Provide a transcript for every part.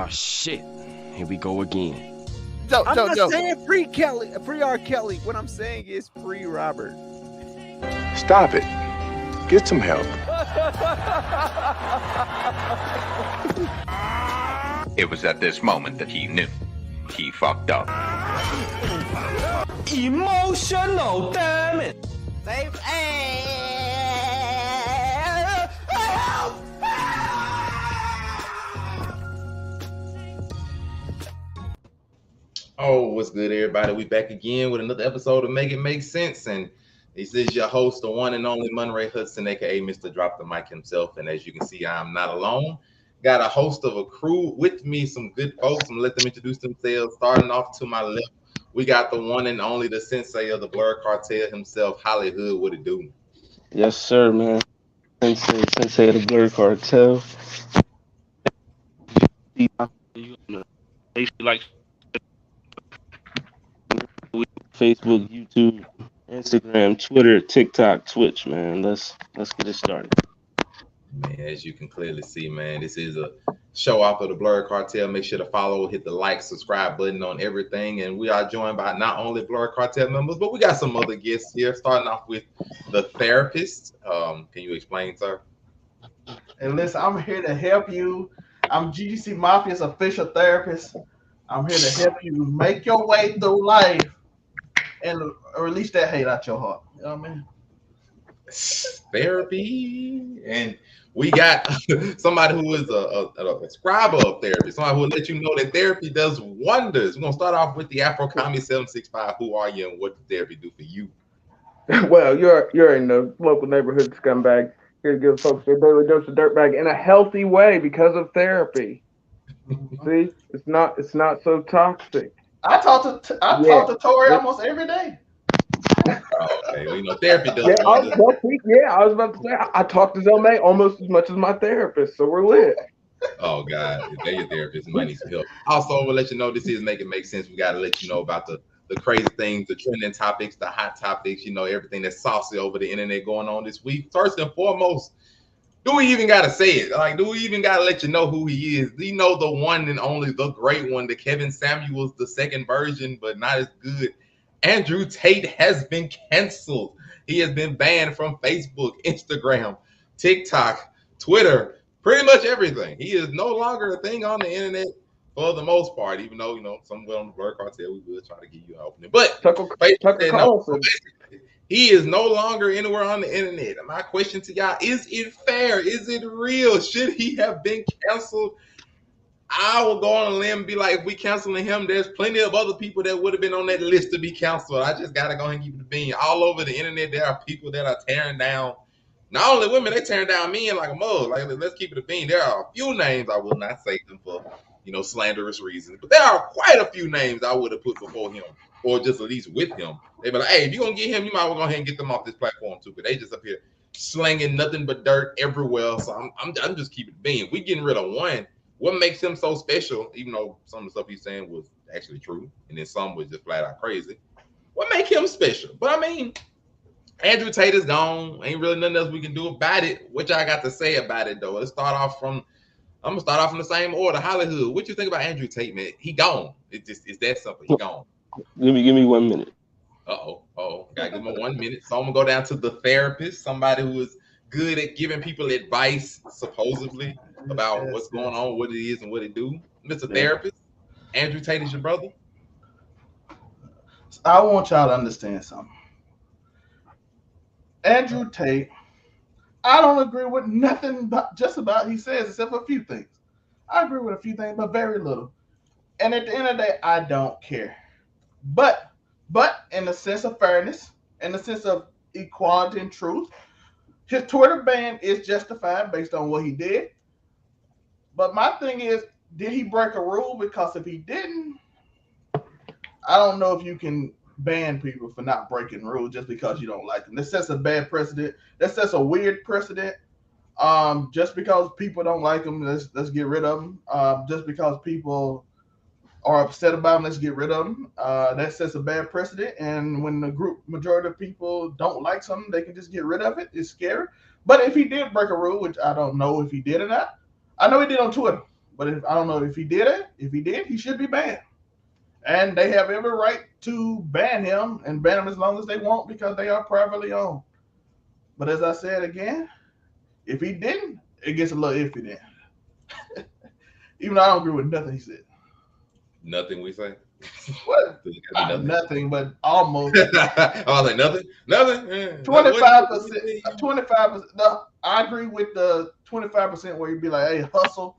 Oh shit! Here we go again. I'm not saying free Kelly, free R. Kelly. What I'm saying is free Robert. Stop it. Get some help. It was at this moment that he knew. He fucked up. Emotional, damn it! Oh, what's good, everybody? We back again with another episode of Make It Make Sense. And this is your host, the one and only Monray Hudson, aka Mr. Drop the Mic himself. And as you can see, I'm not alone. Got a host of a crew with me, some good folks. I'm gonna let them introduce themselves. Starting off to my left, we got the one and only the sensei of the Blur Cartel himself, Hollywood. What it do? Yes, sir, man. Sensei of the Blur Cartel. Like Facebook, YouTube, Instagram, Twitter, TikTok, Twitch, man. Let's get it started. Man, as you can clearly see, man, this is a show off of the Blur Cartel. Make sure to follow, hit the like, subscribe button on everything. And we are joined by not only Blur Cartel members, but we got some other guests here. Starting off with the therapist. Can you explain, sir? And listen, I'm here to help you. I'm GGC Mafia's official therapist. I'm here to help you make your way through life and release that hate out your heart. You know what I mean? Therapy. And we got somebody who is a scriber of therapy, somebody who will let you know that therapy does wonders. We're going to start off with the Afro Commie 765. Who are you and what does therapy do for you? Well, you're in the local neighborhood scumbag. Here to give folks their daily dose of dirtbag in a healthy way because of therapy. See, it's not so toxic. I talk to Tori almost every day. Okay, well, you know, therapy does. I was about to say I talk to Zelmay almost as much as my therapist, so we're lit. Oh God, if they're your therapist, might need some help. Also, we'll let you know this is Make It Make Sense. We got to let you know about the crazy things, the trending topics, the hot topics. You know, everything that's saucy over the internet going on this week. First and foremost, do we even got to say it? Like, do we even got to let you know who he is? Do you know the one and only, the great one, the Kevin Samuels, the second version, but not as good? Andrew Tate has been canceled. He has been banned from Facebook, Instagram, TikTok, Twitter, pretty much everything. He is no longer a thing on the internet for the most part, even though, you know, somewhere on the Blur Cartel, we will try to give you an opening. But he is no longer anywhere on the internet. My question to y'all, is it fair? Is it real? Should he have been canceled? I will go on a limb and be like, if we canceling him, there's plenty of other people that would have been on that list to be canceled. I just got to go ahead and keep it a bean. All over the internet, there are people that are tearing down, not only women, they're tearing down men like a mug. Like, let's keep it a bean. There are a few names, I will not say them for, you know, slanderous reasons, but there are quite a few names I would have put before him or just at least with him. They be like, hey, if you're going to get him, you might as well go ahead and get them off this platform too, but they just up here slanging nothing but dirt everywhere. So I'm just keeping it a bean. We getting rid of one. What makes him so special, even though some of the stuff he's saying was actually true, and then some was just flat out crazy? What make him special? But I mean, Andrew Tate is gone. Ain't really nothing else we can do about it. What y'all got to say about it, though? I'm gonna start off in the same order. Hollywood, what you think about Andrew Tate, man? He gone. It's that simple. He gone. Give me 1 minute. Gotta give him 1 minute. So I'm gonna go down to the therapist, somebody who is good at giving people advice, supposedly, about what's going on, what it is, and what it do. Mr. Therapist, Andrew Tate is your brother? I want y'all to understand something. Andrew Tate, I don't agree with nothing just about he says, except for a few things. I agree with a few things, but very little. And at the end of the day, I don't care. But in the sense of fairness, in the sense of equality and truth, his Twitter ban is justified based on what he did. But my thing is, did he break a rule? Because if he didn't, I don't know if you can ban people for not breaking rules just because you don't like them. This sets a bad precedent. That sets a weird precedent. Just because people don't like them, let's get rid of them. Just because people are upset about them, let's get rid of them. That sets a bad precedent. And when the majority of people don't like something, they can just get rid of it. It's scary. But if he did break a rule, which I don't know if he did or not, I know he did on Twitter. But I don't know if he did it. If he did, he should be banned. And they have every right to ban him and ban him as long as they want because they are privately owned. But as I said again, if he didn't, it gets a little iffy then. Even though I don't agree with nothing he said. Nothing we say. What? Nothing. Nothing, but almost. I was like, nothing. 25%. 25%. No, I agree with the 25% where you'd be like, hey, hustle,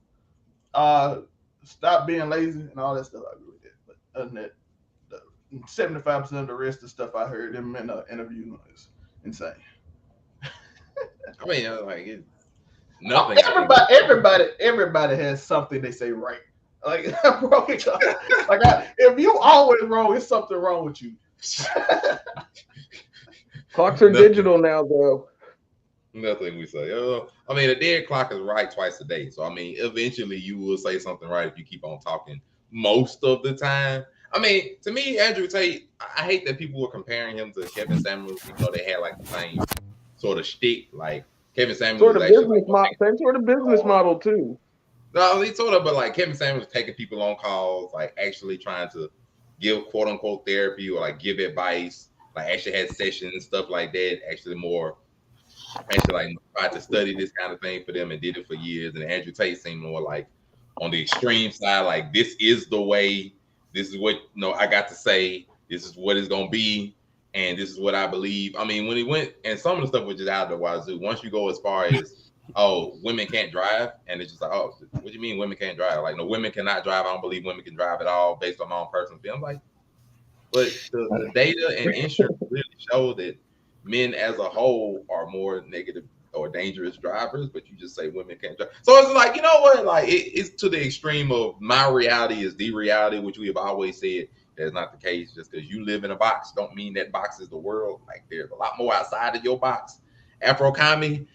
stop being lazy, and all that stuff. I agree with that. But other than that, 75% of the rest of the stuff I heard him in the interview is insane. I mean, like nothing. Everybody has something they say right. Like, bro, if you always wrong, it's something wrong with you. Clocks are digital now, though. Nothing we say. I mean, a dead clock is right twice a day. So, I mean, eventually you will say something right if you keep on talking most of the time. I mean, to me, Andrew Tate, I hate that people were comparing him to Kevin Samuels, even though they had like the same sort of shtick. Like Kevin Samuels, sort of business model, same sort of business model too. No, he sort of, but like Kevin Samuels taking people on calls, like actually trying to give quote unquote therapy or like give advice, like actually had sessions and stuff like that. Actually, like tried to study this kind of thing for them and did it for years. And Andrew Tate seemed more like on the extreme side, like this is the way. This is what I got to say. This is what it's gonna be, and this is what I believe. I mean, when he went, and some of the stuff was just out of the wazoo. Once you go as far as women can't drive, and it's just like, what do you mean women can't drive? Like, no, women cannot drive. I don't believe women can drive at all based on my own personal feeling. Like, but the data and insurance really show that men as a whole are more negative or dangerous drivers, but you just say women can't drive. So it's like, you know what? Like, it's to the extreme of my reality is the reality, which we have always said that's not the case. Just because you live in a box don't mean that box is the world. Like, there's a lot more outside of your box. Afro Kami,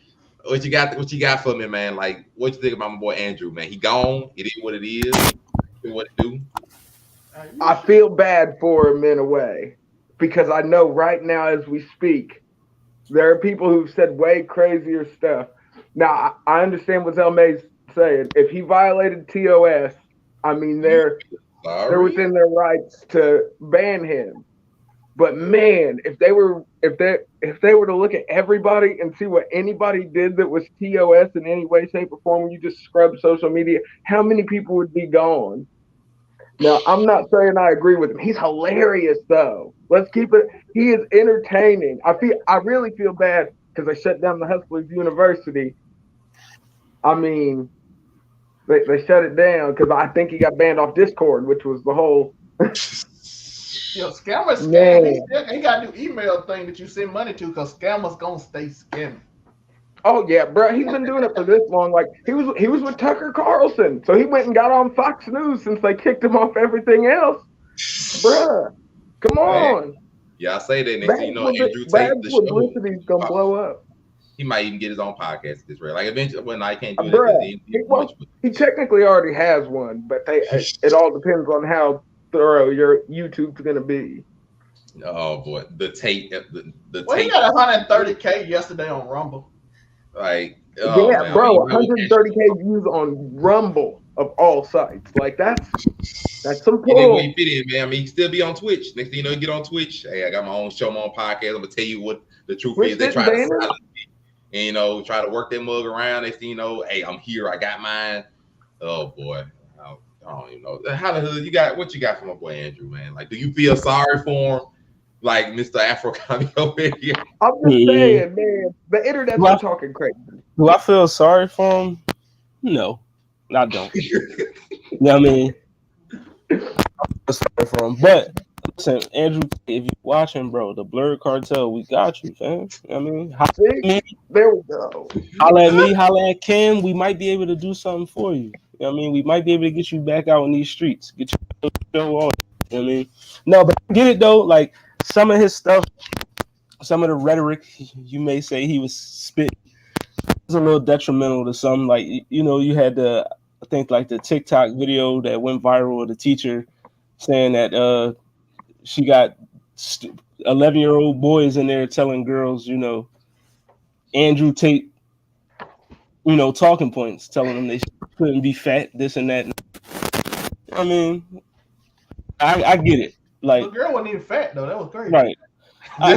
what you got for me, man? Like, what you think about my boy Andrew, man? He gone. It is what it is. What it do? I feel bad for him in a way because I know right now as we speak, there are people who've said way crazier stuff. Now, I understand what Zelmay's saying. If he violated TOS, I mean, they're within their rights to ban him. But man, if they were to look at everybody and see what anybody did that was TOS in any way, shape, or form, when you just scrub social media, how many people would be gone? Now, I'm not saying I agree with him. He's hilarious, though. Let's keep it. He is entertaining. I really feel bad because they shut down the Hustlers University. I mean, they shut it down because I think he got banned off Discord, which was the whole. Yo, scammers scam. He got a new email thing that you send money to because scammers gonna stay scamming. Oh yeah, bro. He's been doing it for this long. Like he was with Tucker Carlson, so he went and got on Fox News since they kicked him off everything else. Bruh, come on. Yeah, I say that next thing you know, Andrew Tate, the publicity's gonna blow up. He might even get his own podcast at this rate. Like eventually, well, I can't do it. He technically already has one, but it all depends on how thorough your YouTube's gonna be. Oh boy, the Tate, the Well, Tate. He got 130K yesterday on Rumble. Like, yeah, bro, 130K views on Rumble of all sites. Like that's some pull. And then when he fit in, man, I mean, he still be on Twitch. Next thing you know, you get on Twitch. Hey, I got my own show, my own podcast. I'm gonna tell you what the truth is. They try to silence me and try to work that mug around. Next thing you know, hey, I'm here. I got mine. Oh boy. I don't even know. How the hell what you got for my boy Andrew, man? Like, do you feel sorry for him? Like Mr. Afro Kami over here. I'm just saying, man, the internet's talking crazy. Do I feel sorry for him? No, I don't. You know what I mean? I feel sorry for him. But listen, Andrew, if you're watching, bro, the Blurred Cartel, we got you, fam. You know what I mean? Holla at me. There we go. Holla at me, holla at Kim. We might be able to do something for you. You know what I mean? We might be able to get you back out in these streets. Get your show on. You know what I mean? No, but get it though, like some of his stuff, some of the rhetoric you may say he was spitting was a little detrimental to some. Like, you had I think like the TikTok video that went viral of the teacher saying that she got 11-year-old boys in there telling girls, Andrew Tate talking points, telling them they couldn't be fat, this and that. I mean, I get it. The Like, girl wasn't even fat though. That was crazy. right. I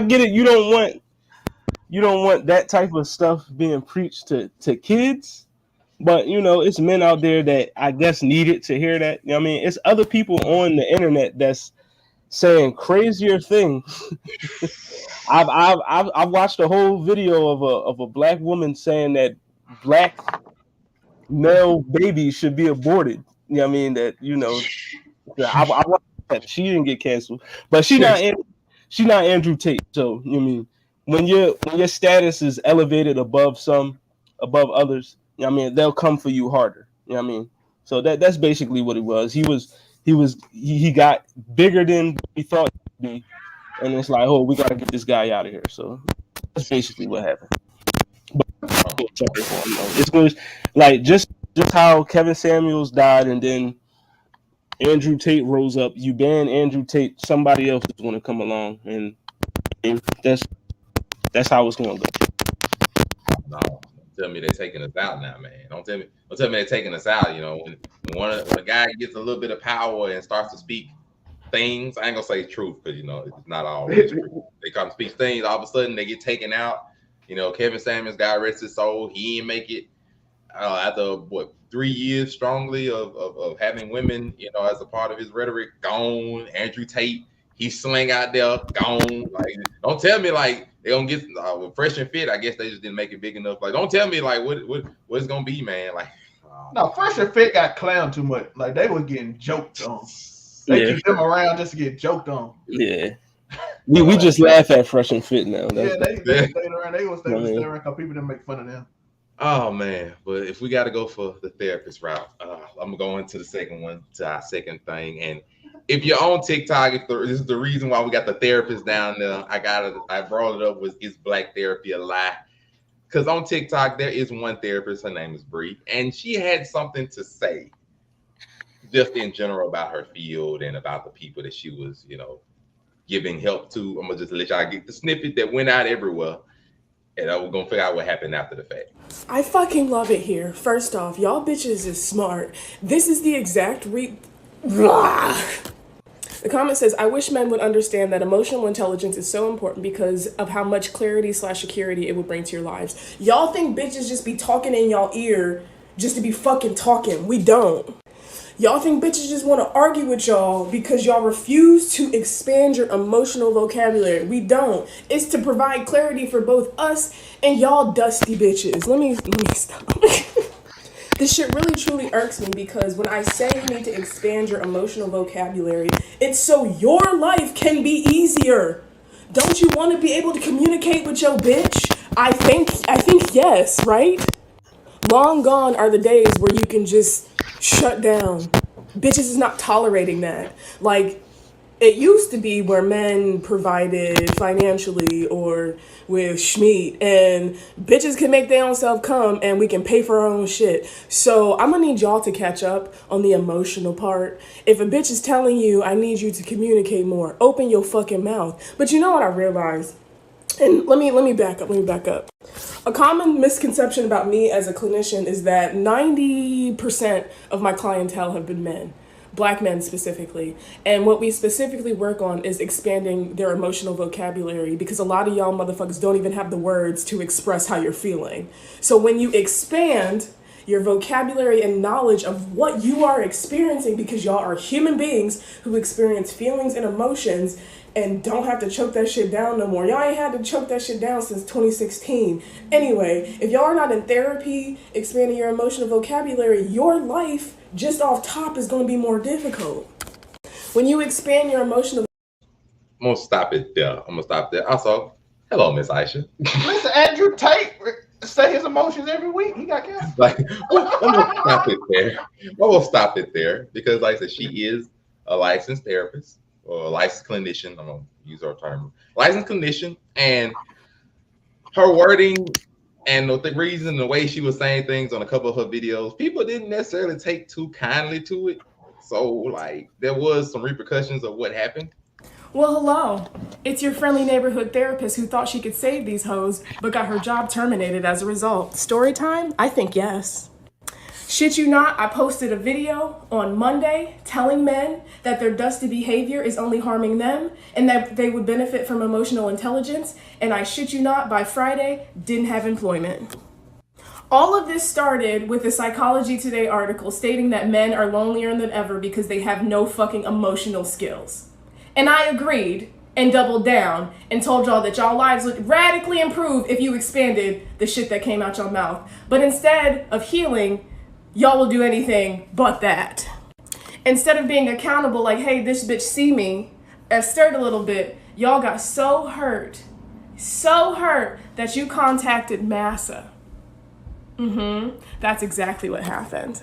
get it. You don't want that type of stuff being preached to kids. But it's men out there that I guess needed to hear that. I mean, it's other people on the internet that's saying crazier things. I've watched a whole video of a black woman saying that black male babies should be aborted. You know what I mean? I watched that. She didn't get canceled, but she's not Andrew Tate. So when your status is elevated above others, I mean, they'll come for you harder. You know what I mean? So that's basically what it was. He got bigger than he thought he'd be, and it's like, oh, we gotta get this guy out of here. So that's basically what happened. But it's going like just how Kevin Samuels died, and then Andrew Tate rose up. You ban Andrew Tate, somebody else is going to come along, and that's how it's going to go. No, don't tell me they're taking us out now, man. Don't tell me they're taking us out. When a guy gets a little bit of power and starts to speak things, I ain't gonna say truth because it's not always true. They come to speak things, all of a sudden they get taken out. Kevin Samuels, God rest his soul, he didn't make it after 3 years strongly of having women, as a part of his rhetoric. Gone. Andrew Tate, he sling out there, gone. Like, don't tell me like they gonna get Fresh and Fit. I guess they just didn't make it big enough. Like, don't tell me like what it's gonna be, man. Like, no, Fresh and Fit got clowned too much. Like, they were getting joked on. They keep them around just to get joked on. Yeah. We just laugh at Fresh and Fit now. They stayed around. They was staying around because people didn't make fun of them. Oh man, but if we got to go for the therapist route, I'm gonna go into the second one, to our second thing. And if you're on TikTok, this is the reason why we got the therapist down there. I brought it up, was is black therapy a lie? Because on TikTok there is one therapist. Her name is Bree, and she had something to say, just in general about her field and about the people that she was, giving help to. I'm gonna just let y'all get the snippet that went out everywhere, and we're gonna figure out what happened after the fact. I fucking love it here. First off, y'all bitches is smart. This is the exact Blah. The comment says, I wish men would understand that emotional intelligence is so important because of how much clarity/security it would bring to your lives. Y'all think bitches just be talking in y'all ear just to be fucking talking. We don't. Y'all think bitches just want to argue with y'all because y'all refuse to expand your emotional vocabulary. We don't. It's to provide clarity for both us and y'all dusty bitches. Let me stop. This shit really truly irks me because when I say you need to expand your emotional vocabulary, it's so your life can be easier. Don't you want to be able to communicate with your bitch? I think yes, right? Long gone are the days where you can just shut down. Bitches is not tolerating that. Like, it used to be where men provided financially or with schmeat, and bitches can make their own self come and we can pay for our own shit. So I'm gonna need y'all to catch up on the emotional part. If a bitch is telling you, I need you to communicate more, open your fucking mouth. But you know what I realized? And let me back up. A common misconception about me as a clinician is that 90% of my clientele have been men, black men specifically. And what we specifically work on is expanding their emotional vocabulary because a lot of y'all motherfuckers don't even have the words to express how you're feeling. So when you expand your vocabulary and knowledge of what you are experiencing, because y'all are human beings who experience feelings and emotions and don't have to choke that shit down no more. Y'all ain't had to choke that shit down since 2016. Anyway, if y'all are not in therapy, expanding your emotional vocabulary, your life just off top is going to be more difficult. When you expand your emotional... I'm going to stop it there. Also, hello, Miss Aisha. Listen, Andrew Tate say his emotions every week. He got cancer. Like, I'm going to stop it there. We'll stop it there because, like I said, she is a licensed therapist. Or a licensed clinician, I'm gonna use her term, licensed clinician, and her wording and the reason, the way she was saying things on a couple of her videos, people didn't necessarily take too kindly to it. So, like, there was some repercussions of what happened. Well, hello. It's your friendly neighborhood therapist who thought she could save these hoes, but got her job terminated as a result. Story time? I think yes. Shit you not, I posted a video on Monday telling men that their dusty behavior is only harming them and that they would benefit from emotional intelligence, and I shit you not, by Friday, didn't have employment. All of this started with a Psychology Today article stating that men are lonelier than ever because they have no fucking emotional skills. And I agreed and doubled down and told y'all that y'all lives would radically improve if you expanded the shit that came out your mouth. But instead of healing, y'all will do anything but that. Instead of being accountable like, hey, this bitch see me, stirred a little bit, y'all got so hurt that you contacted Massa. That's exactly what happened.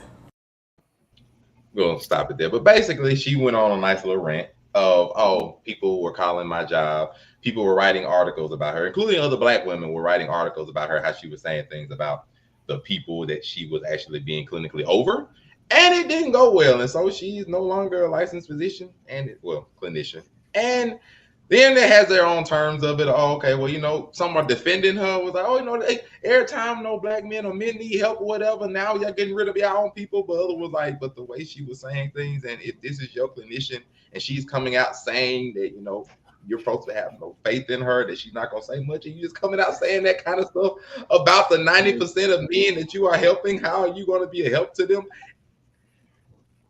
We'll stop it there. But basically, she went on a nice little rant of, oh, people were calling my job. People were writing articles about her, including other Black women were writing articles about her, how she was saying things about the people that she was actually being clinically over. And it didn't go well. And so she's no longer a licensed physician clinician. And then it has their own terms of it. Oh, okay, well, you know, some are defending her. Was like, oh, you know, every time no Black men or men need help or whatever, now y'all getting rid of your own people. But other was like, but the way she was saying things, and if this is your clinician and she's coming out saying that, you know, you're supposed to have no faith in her, that she's not going to say much, and you just coming out saying that kind of stuff about the 90% of men that you are helping, how are you going to be a help to them?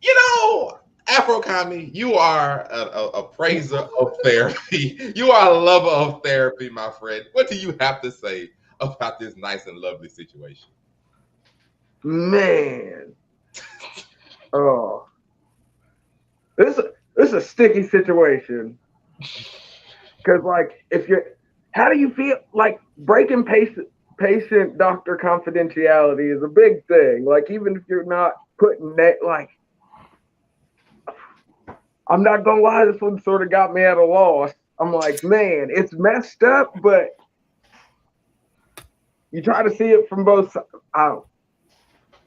You know, Afro Kami, you are a praiser of therapy. You are a lover of therapy, my friend. What do you have to say about this nice and lovely situation? Man. Oh. This is a sticky situation. Because, like, how do you feel? Like, breaking patient-doctor confidentiality is a big thing. Like, even if you're not putting that, like, I'm not gonna lie, this one sort of got me at a loss. I'm like, man, it's messed up, but you try to see it from both sides. I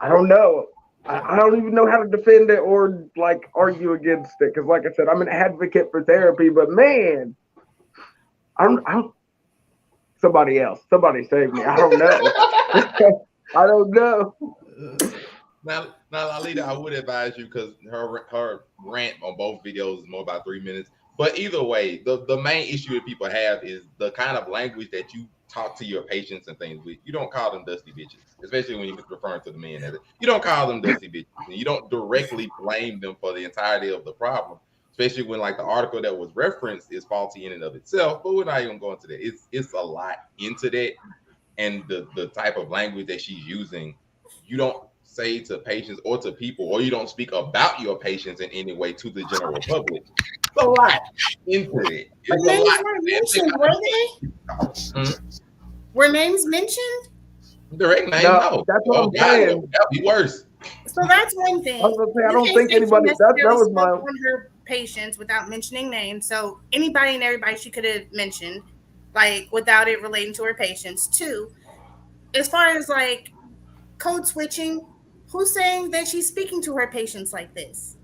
don't know. I don't even know how to defend it or like argue against it. Because, like I said, I'm an advocate for therapy, but man, I'm somebody save me. I don't know. I don't know. Now, Lalita, I would advise you, because her rant on both videos is more about 3 minutes. But either way, the main issue that people have is the kind of language that you talk to your patients and things with. You don't call them dusty bitches, especially when you're referring to the men. You don't call them dusty bitches, and you don't directly blame them for the entirety of the problem, especially when, like, the article that was referenced is faulty in and of itself. But we're not even going to that. It's a lot into that, and the type of language that she's using, you don't say to patients or to people, or you don't speak about your patients in any way to the general public. It's a lot into it. It's a lot. Were they? Were names mentioned? Direct name? No. That's what I'm saying. That'd be worse. So that's one thing. I don't think anybody. That was my. On her patients without mentioning names. So anybody and everybody she could have mentioned, like, without it relating to her patients. Two, as far as like code switching, who's saying that she's speaking to her patients like this?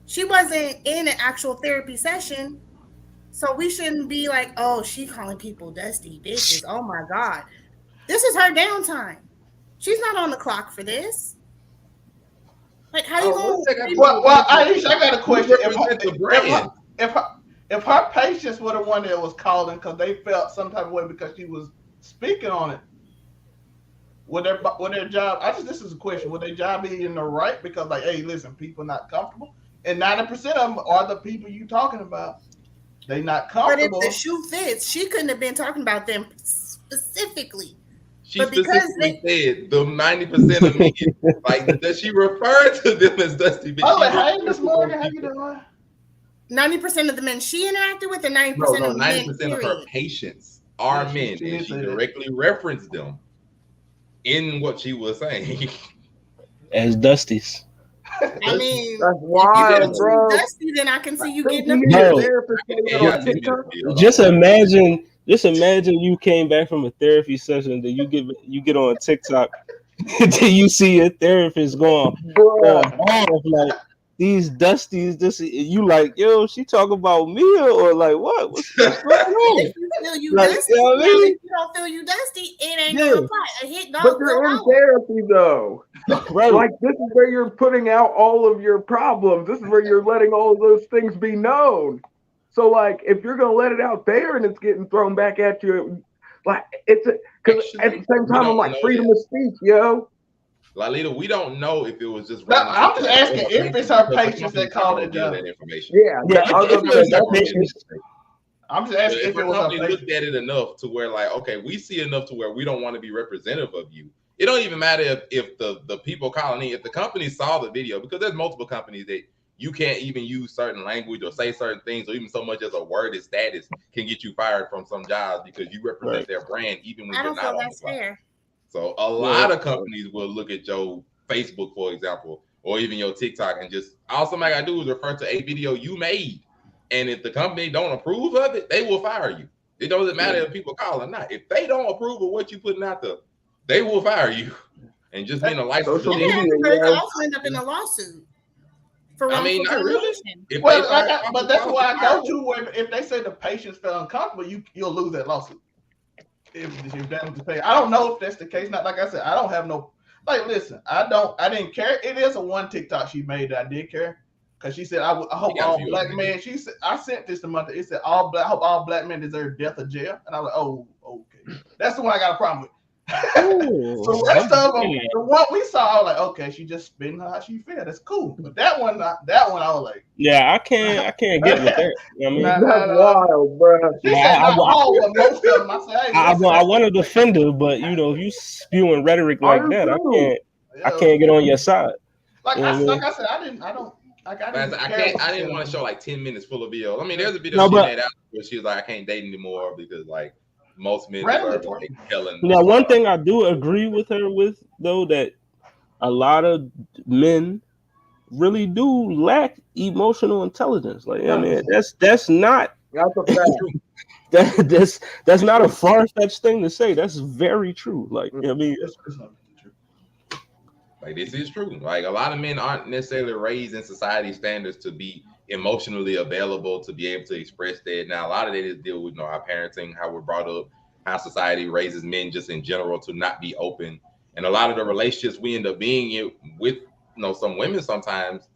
She wasn't in an actual therapy session, so we shouldn't be like, oh, she calling people dusty bitches. Oh my God. This is her downtime. She's not on the clock for this. Like, how you going? Well, Aisha, I got a question. If her patients were the one that was calling because they felt some type of way because she was speaking on it, would their job? This is a question. Would their job be in the right? Because, like, hey, listen, people not comfortable, and 90% of them are the people you talking about. They not comfortable. But if the shoe fits, she couldn't have been talking about them specifically. She specifically said the 90% of men, like, that she referred to them as dusty bitches. Oh, like, hey, Miss Morgan, how you doing? 90% of the men she interacted with, and 90% of men. 90% of her patients are men, and she directly referenced them in what she was saying as dusties. I mean, that's wild, bro. Dusty, then I can see you getting up. Just imagine you came back from a therapy session, then you get on TikTok, then you see a therapist going off, like, these dusties. This you like, yo, she talk about me or like what? What's going on? If you feel you Like, dusty, you know what I now, mean? if you don't feel you dusty, it ain't Yeah. gonna apply. A hit But dog you're go in out. therapy though. Right. Like this is where you're putting out all of your problems. This is where you're letting all of those things be known. So like if you're gonna let it out there and it's getting thrown back at you, like it's because at the same time I'm like freedom of speech, yo. Lalita, we don't know if it was just No, random. I'm just TikTok asking or if it's her because the patients that company's not called gonna it give done. that information. Yeah, I was gonna say that's I'm just But asking if if a it was company her looked patient. at it enough to where like, okay, we see enough to where we don't want to be representative of you. It don't even matter if the people calling in, if the company saw the video, because there's multiple companies that you can't even use certain language or say certain things, or even so much as a word as status can get you fired from some jobs because you represent their brand even when I you're don't not feel on the that's platform. fair. So a lot of companies will look at your Facebook, for example, or even your TikTok, and just all somebody gotta do is refer to a video you made. And if the company don't approve of it, they will fire you. It doesn't matter if people call or not. If they don't approve of what you're putting out there, they will fire you. And just being a licensed social media, But it could also end up in a lawsuit for I mean, wrongful not really. termination. If Well, they like find but that's Fox, why I fire go to where if they say the patients felt uncomfortable, you'll lose that lawsuit. If that was the case, I don't know if that's the case. Not like I said, I don't have no like. Listen, I didn't care. It is a one TikTok she made that I did care because she said I hope got a all few black of them. men. She said I sent this to Monday. It said I hope all black men deserve death or jail, and I was like, oh, okay, that's the one I got a problem with. The rest of them, the one we saw, I was like, okay, she just spitting how she feel. That's cool. But that one, I was like, Yeah, I can't get with that. You know what I mean? That's wild, bro. She said not all, but most of them. I said, hey, I listen, want to defend her, but you know, if you spewing rhetoric like that, I can't get on your side. Like You know what I mean? I said, I didn't I didn't want to show like 10 minutes full of videos. I mean, there's a video No, she but- made out where she was like, I can't date anymore because like most men Really? deserve like killing. Now, one thing I do agree with her with though, that a lot of men really do lack emotional intelligence. Like, I mean, that's not That's a fact. that's not a far-fetched thing to say. That's very true. Like, I mean, like this is true. Like a lot of men aren't necessarily raised in society standards to be emotionally available to be able to express that. Now, a lot of that is deal with our parenting, how we're brought up, how society raises men just in general to not be open. And a lot of the relationships we end up being in with some women sometimes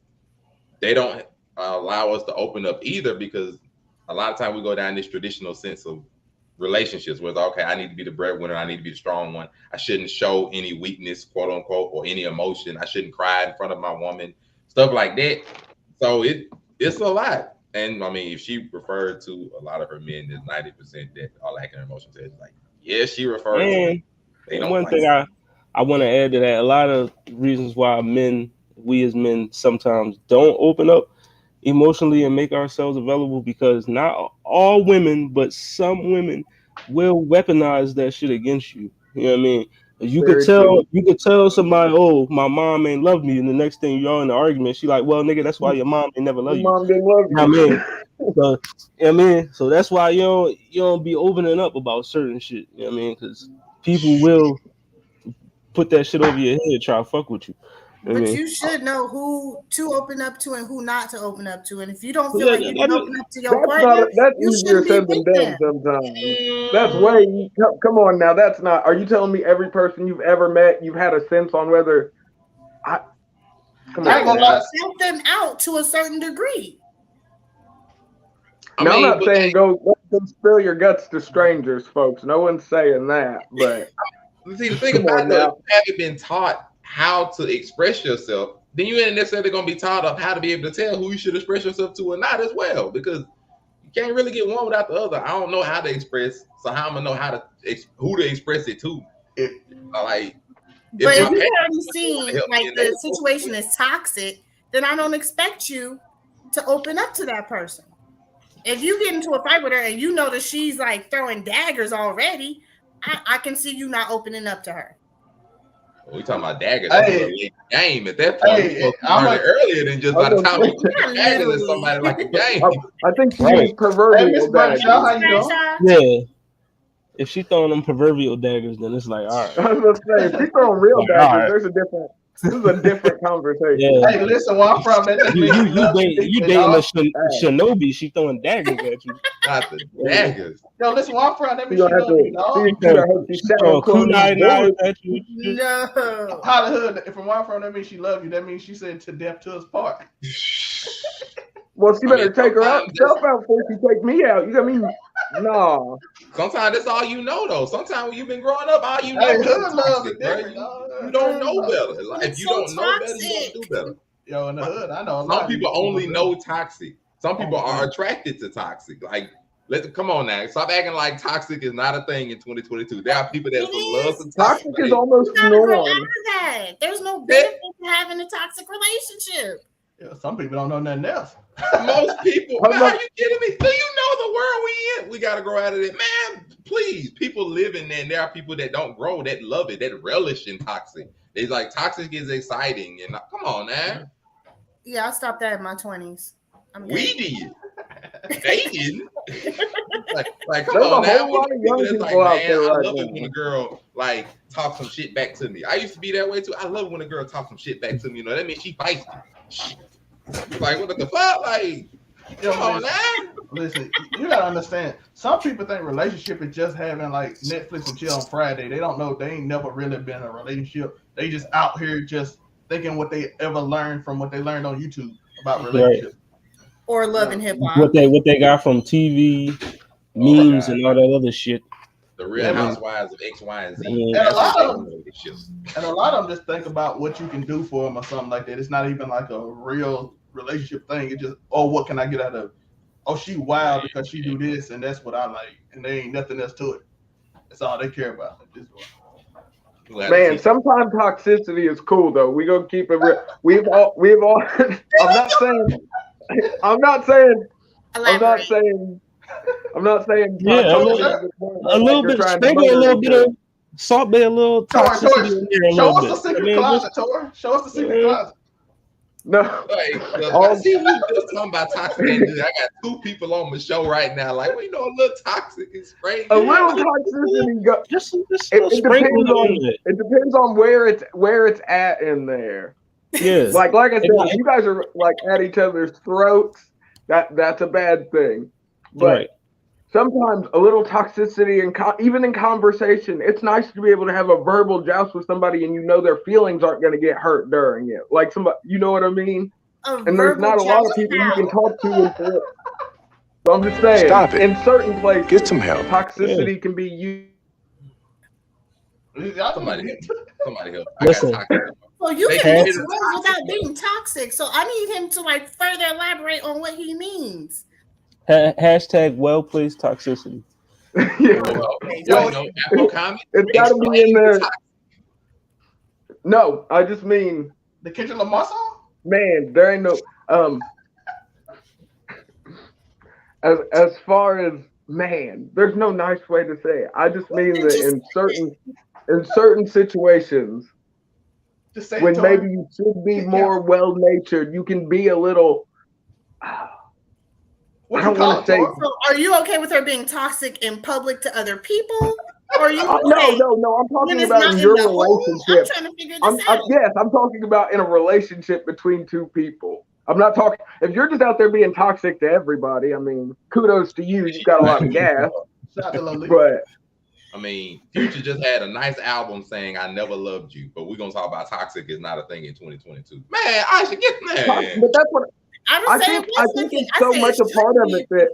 they don't allow us to open up either, because a lot of times we go down this traditional sense of relationships where it's okay, I need to be the breadwinner, I need to be the strong one, I shouldn't show any weakness, quote unquote, or any emotion, I shouldn't cry in front of my woman, stuff like that. So it's a lot. And I mean, if she referred to a lot of her men, there's 90% that are lacking emotions. It's like, yeah, she referred to they don't one like thing I want to add to that, a lot of reasons why we as men sometimes don't open up emotionally and make ourselves available, because not all women, but some women will weaponize that shit against you. You know what I mean? You could tell somebody, oh, my mom ain't love me, and the next thing you're in the argument, she like, well, nigga, that's why your mom ain't never love you. Mom didn't love you. I mean, so, I mean, so that's why you don't be opening up about certain shit. You know what I mean? Because people will put that shit over your head, try to fuck with you. But you should know who to open up to and who not to open up to. And if you don't feel like you can open up to your partner, that's you easier shouldn't be said than with done them. sometimes. That's way, come on now, that's not, are you telling me every person you've ever met, you've had a sense on whether, come on now. Help them out to a certain degree. I'm not saying go spill your guts to strangers, folks. No one's saying that, but see, the thing about that, if you haven't been taught how to express yourself, then you ain't necessarily going to be taught of how to be able to tell who you should express yourself to or not as well, because you can't really get one without the other. I don't know how to express, so how am I know who to express it to? But if you've already seen like the situation is toxic, then I don't expect you to open up to that person. If you get into a fight with her and you know that she's like throwing daggers already, I can see you not opening up to her. We talking about daggers. That's a late game at that point. We supposed to learn it earlier than just by the time we daggers at somebody like a game. I think she means proverbial daggers. Yeah. If she throwing them proverbial daggers, then it's like, all right. I was gonna say, if she throwing real daggers, there's a different. This is a different conversation. Yeah. Hey, listen, where I'm from, that just You means you dating a shinobi? She throwing daggers at you. Not the daggers. Yo, listen, where I'm from, that means You she gonna have love you, to dog. see if I hope she's Throwing cool. kunai knives at you. No. Hollywood, from where I'm from, that means she love you. That means she said to death to us part. Well, she better take her sometimes herself out before she take me out. You got me? Nah. Sometimes that's all you know, though. Sometimes when you've been growing up, all you know Hey, is hood love toxic, is bro. different, dog. You don't know better. Like, if It's you so don't know better, you toxic. don't do better. Yo, in the hood, I know a lot Some of people these only hood. know toxic. Some people are attracted to toxic. Like, come on now. Stop acting like toxic is not a thing in 2022. There are people that love the Toxic toxic. is almost You gotta grow norm. out of that. There's no benefit to having a toxic relationship. Yeah, some people don't know nothing else. Most people, man, are you kidding me? Do you know the world we in? We gotta grow out of it, man. Please, people live in there, and there are people that don't grow, that love it, that relish in toxic. It's like toxic is exciting, and come on, man. Yeah, I stopped that in my 20s. We did. They didn't. like, come There's on a now. whole lot of young That's people like, out man, there I right love now. it when a girl like talks some shit back to me. I used to be that way too. I love when a girl talks some shit back to me. You know, that means she feisty. Like, what the fuck? Like, come on now. Listen, you gotta understand. Some people think relationship is just having like Netflix and chill on Friday. They don't know they ain't never really been in a relationship. They just out here just thinking what they ever learned from what they learned on YouTube about relationships. Or loving hip hop. What they got from TV, memes, and all that other shit. The Real Housewives of X, Y, and Z. And That's a lot what of they them, relationships. and a lot of them just think about what you can do for them or something like that. It's not even like a real relationship thing. It's just, oh, what can I get out of? Oh, she wild because she do this, and that's what I like, and there ain't nothing else to it. That's all they care about. Man, sometimes toxicity is cool though. We gonna keep it real. We've all. I'm not saying. Yeah, a little bit. Sprinkle a little bit of salt, bay, a little toxicity in there. Show us the secret closet, Tor. Show us the secret closet. No. I see you just talking about toxic. I got two people on the show right now. Like, well, you know, a little toxic is crazy. A little toxicity. Just it depends on where it's at in there. Yes. Like I said, if you guys are like at each other's throats, that's a bad thing. But sometimes a little toxicity, and even in conversation, it's nice to be able to have a verbal joust with somebody, and you know their feelings aren't going to get hurt during it. Like somebody, you know what I mean? And there's not a lot of people you can talk to. So I'm just saying, Stop it. In certain places, Get some help. Toxicity can be used. Somebody help. Listen. So you can get words without being toxic. So I need him to like further elaborate on what he means. Hashtag well-placed toxicity. It's got to be in there. No, I just mean the Kendrick Lamar song. Man, there ain't no as far as man, there's no nice way to say it. I just mean that in certain situations, when maybe you should be more well-natured, you can be a little. I don't want to say. So are you okay with her being toxic in public to other people? Or are you No. I'm talking about in your relationship. I'm trying to figure this out. Yes, I'm talking about in a relationship between two people. I'm not talking. If you're just out there being toxic to everybody, I mean, kudos to you. You've got a lot of gas. But I mean, Future just had a nice album saying "I never loved you," but we're gonna talk about toxic is not a thing in 2022. Man, I should get that. But that's what. I think it's so much a part of it that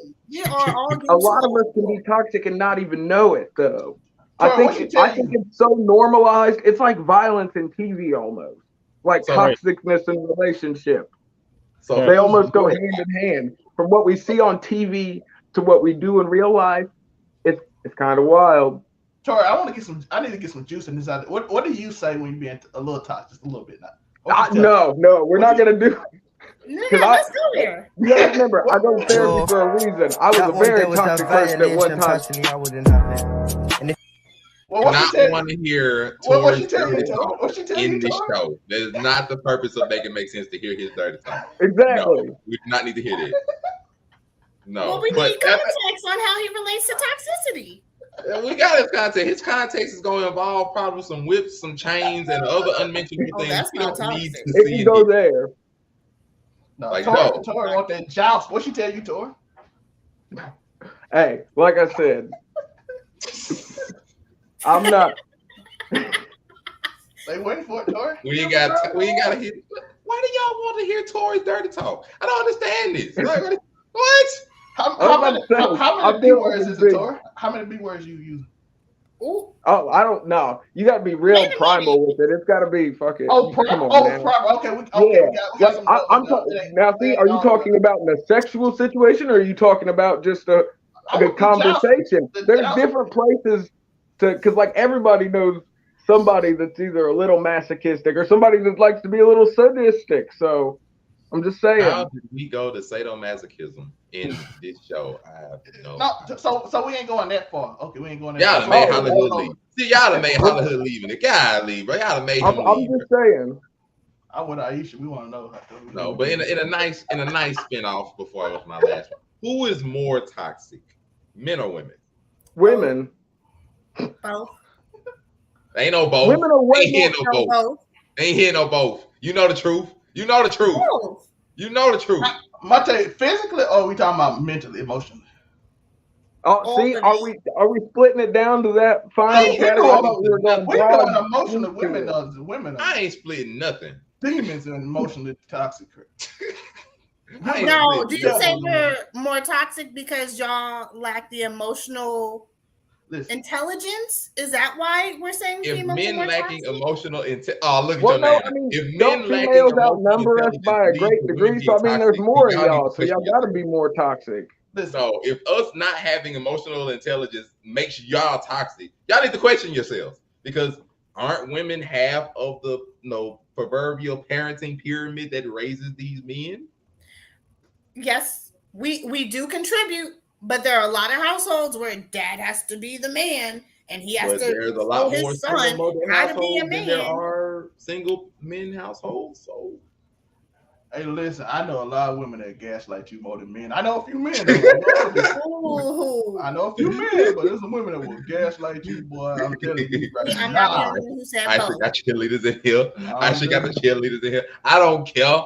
a lot of us can be toxic and not even know it, though. I think it's so normalized. It's like violence in TV almost, like toxicness in relationship. So they almost go hand in hand. From what we see on TV to what we do in real life, it's kind of wild. Tori, I need to get some juice in this. What do you say when you're being a little toxic, just a little bit now? No, we're not gonna do. Let's go there. You gotta remember, I go to therapy for a reason. I was a very toxic person at one time. I want to hear Tori's dirty talk in this show. That is not the purpose of making make sense to hear his dirty talk. Exactly. No, we do not need to hear that. No. Well, we need context on how he relates to toxicity. We got his context. His context is going to involve probably some whips, some chains, and other unmentionable things that's we not don't need toxic. to It see. can in go here. there. No, Like, Tori no. want that joust. What she tell you, Tori? Hey, like I said, I'm not. They waiting for it, Tori. We ain't got to hear. Why do y'all want to hear Tori's dirty talk? I don't understand this. Like, what? How many B words is it, big. Tori? How many B words you use? Ooh. Oh, I don't know. You got to be real Wait a primal with it. It's got to be fucking. Oh, come on, man. proper. Okay, we Yeah, got like some. I'm talking now. See, are you talking about in a sexual situation, or are you talking about just the conversation? There's different places to, because like everybody knows somebody that's either a little masochistic or somebody that likes to be a little sadistic. So I'm just saying. How did we go to sadomasochism in this show? I have no. So we ain't going that far. Okay, we ain't going that Y'all far. done made Hollywood leave. See, y'all done made Hollywood leaving it. God leave, bro. Y'all done made him I'm leave. just saying. I'm with Aisha. We want to know. No, but in a nice spin-off before I was my last one. Who is more toxic, men or women? Women. Both. Ain't no both. Women are way Ain't here no both. Ain't here no both. You know the truth. You know the truth. Both. You know the truth. Mate, physically, or are we talking about mentally, emotionally? Oh, see, are we splitting it down to that final category? I thought we were going broad. Emotionally, women. I ain't splitting nothing. Demons and emotionally toxic. No, do you say we're more toxic because y'all lack the emotional intelligence? Is that why we're saying if females men are more lacking toxic? emotional intelligence? Oh, look at Well, your no, name. I mean, If don't men lacking females emotional outnumber us by a intelligence great lead to degree? women So I mean, there's being more toxic, of y'all, so question y'all got to be more toxic. So if us not having emotional intelligence makes y'all toxic, y'all need to question yourselves, because aren't women half of the proverbial parenting pyramid that raises these men? Yes, we do contribute, but there are a lot of households where dad has to be the man and he has to there's a lot show more his son single mother how to be a households than there man. are single men households. So hey, listen, I know a lot of women that gaslight you more than men. I know a few men. Though. I know a few men, but there's some women that will gaslight you, boy. I'm telling you right I'm now. not the one who said I both. actually got cheerleaders in here. I actually got the cheerleaders in here. I don't care.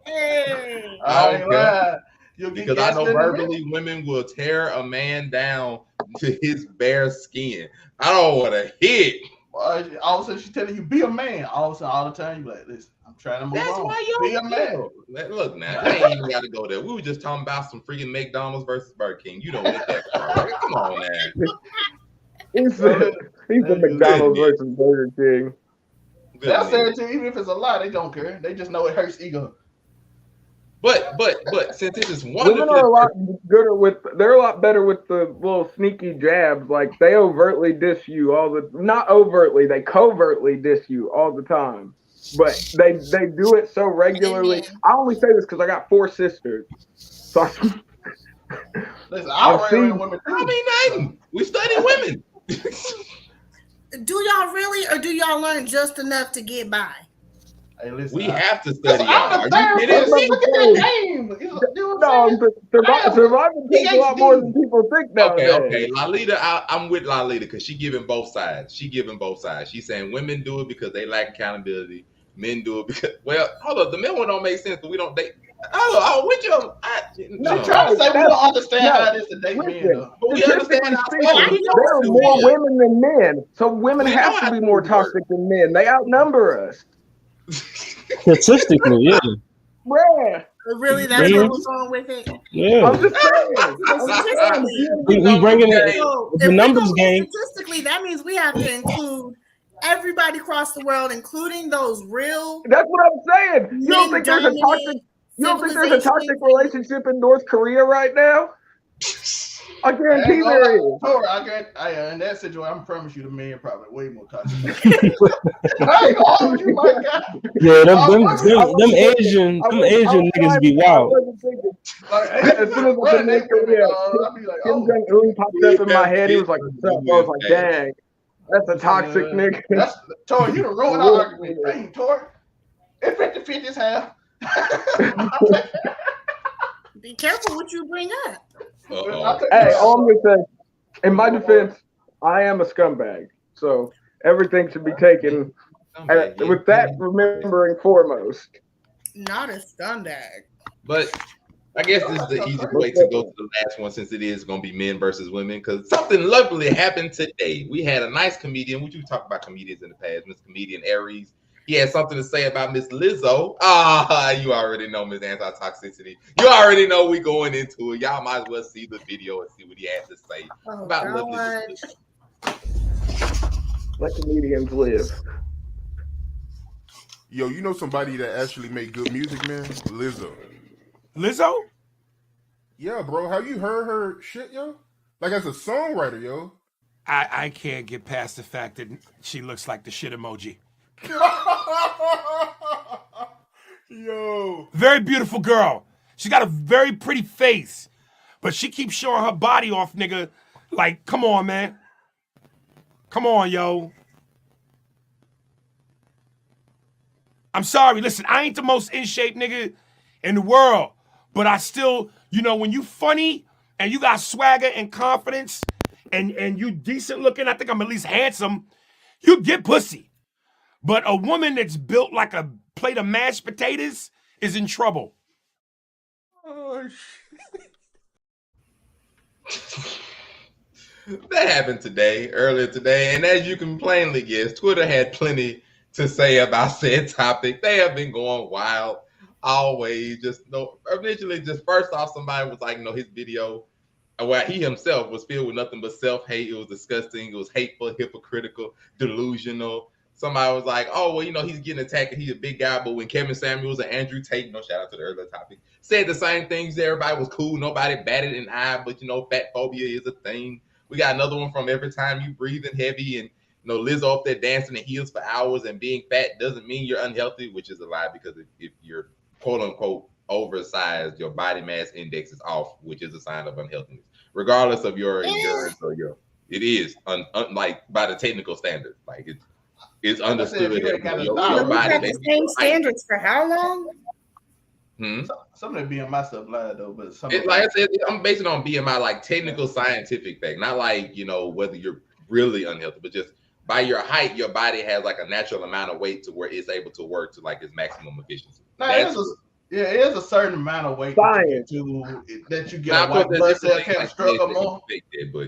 Hey. I don't care. You'll get Because I know gaslit in a verbally women will tear a man down to his bare skin. I don't want to hit. All of a sudden she's telling you, be a man. All of a sudden, all the time, you like, listen, I'm trying to move That's on. why Be a man. Look now, I ain't even got to go there. We were just talking about some freaking McDonald's versus Burger King. You don't went that far. Right? Come on now. He's a McDonald's versus Burger King. They'll say it too, even if it's a lie, they don't care. They just know it hurts ego. But since this is women are a lot gooder with, they're a lot better with the little sneaky jabs. Like they overtly diss you not overtly, they covertly diss you all the time. But they do it so regularly. I only say this because I got 4 sisters. So listen, I mean, we study women. Do y'all really, or do y'all learn just enough to get by? Hey, listen, we have to study y'all. Are you kidding me? Look at that name. Surviving takes a lot more than people think nowadays. Okay. Lalita, I'm with Lalita because she giving both sides. She's saying women do it because they lack accountability. Men do it because, well, hold up, the men one don't make sense because we don't date. I'm trying to say we don't understand how it is to date men. But we understand there are more women than men, so women have to be more toxic than men. They outnumber us. Statistically, yeah. Bruh. Really, that's what was wrong with it. Yeah. I'm just saying. We bringing it the numbers game. Statistically, that means we have to include everybody across the world, including those real. That's what I'm saying. You don't think there's a toxic relationship in North Korea right now? I guarantee there is. In that situation, I promise you, the men probably way more toxic. I ain't gonna hold you, my God. Yeah, them Asian niggas be wild. As soon as I make Kim Jong-un popped up in my head, he was like, "What's up?" I was like, "Dang, that's a toxic nigga." That's Tori. You done ruined our argument. Dang, Tori. It's 50-50 as hell. Be careful what you bring up. Hey, all I'm gonna say, in my defense, I am a scumbag, so everything should be taken with that remembering foremost. Not a scumbag. But I guess this is the easiest way to go to the last one, since it is going to be men versus women, because something lovely happened today. We had a nice comedian, which we talked about comedians in the past, Miss Comedian Aries. He had something to say about Miss Lizzo. You already know Miss Anti-Toxicity. You already know we going into it. Y'all might as well see the video and see what he had to say about lovely Miss Lizzo. Let comedians live. Yo, you know somebody that actually make good music, man? Lizzo. Lizzo? Yeah, bro. Have you heard her shit, yo? Like, as a songwriter, yo. I can't get past the fact that she looks like the shit emoji. Yo. Very beautiful girl. She got a very pretty face. But she keeps showing her body off, nigga. Like, come on, man. Come on, yo. I'm sorry. Listen, I ain't the most in shape nigga in the world. But I still, you know, when you funny and you got swagger and confidence and you decent looking, I think I'm at least handsome, you get pussy. But a woman that's built like a plate of mashed potatoes is in trouble. Oh, That happened earlier today, and as you can plainly guess, Twitter had plenty to say about said topic. They have been going wild always. Initially, first off, somebody was like, his video, where he himself was filled with nothing but self-hate. It was disgusting. It was hateful, hypocritical, delusional. Somebody was like, he's getting attacked. He's a big guy. But when Kevin Samuels and Andrew Tate, shout out to the earlier topic, said the same things, everybody was cool. Nobody batted an eye. But, fat phobia is a thing. We got another one from Every Time You Breathing Heavy, and Lizzo up there dancing in heels for hours, and being fat doesn't mean you're unhealthy, which is a lie, because if you're quote unquote oversized, your body mass index is off, which is a sign of unhealthiness, regardless of your endurance or it is like by the technical standard, like it's understood that your body the same standards for how long? Some of the BMI stuff lied though, but like I said, I'm basing it on BMI, like technical scientific fact, not like whether you're really unhealthy, but just by your height, your body has like a natural amount of weight to where it's able to work to like its maximum efficiency. It is a certain amount of weight that you get. White blood cell can't struggle more.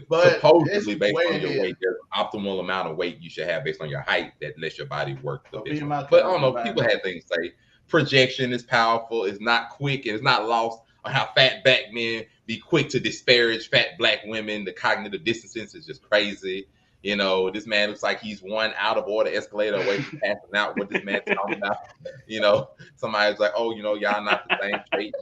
But supposedly, based on your weight, there's an optimal amount of weight you should have based on your height that lets your body work. But I don't know. People had things to say. Projection is powerful. It's not quick, and it's not lost on how fat black men be quick to disparage fat black women. The cognitive dissonance is just crazy. This man looks like he's one out of order escalator away from passing out. What this man talking about? Somebody's like, y'all not the same trait.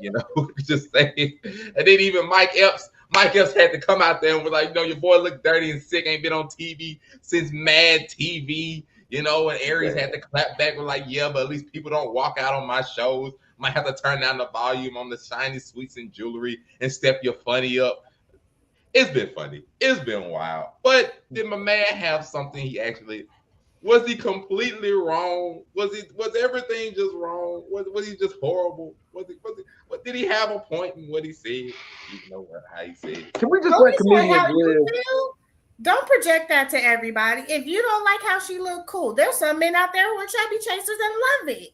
Just saying. And then even Mike Epps had to come out there and was like, your boy look dirty and sick, ain't been on TV since Mad TV. And Aries had to clap back with like, yeah, but at least people don't walk out on my shows. Might have to turn down the volume on the shiny sweets and jewelry and step your funny up. It's been funny. It's been wild. But did my man have something was he completely wrong? Was everything just wrong? Was he just horrible? Did he have a point in what he said? How he said it. Can we just let comedians live? Don't project that to everybody. If you don't like how she looked, cool. There's some men out there who are chubby chasers and love it.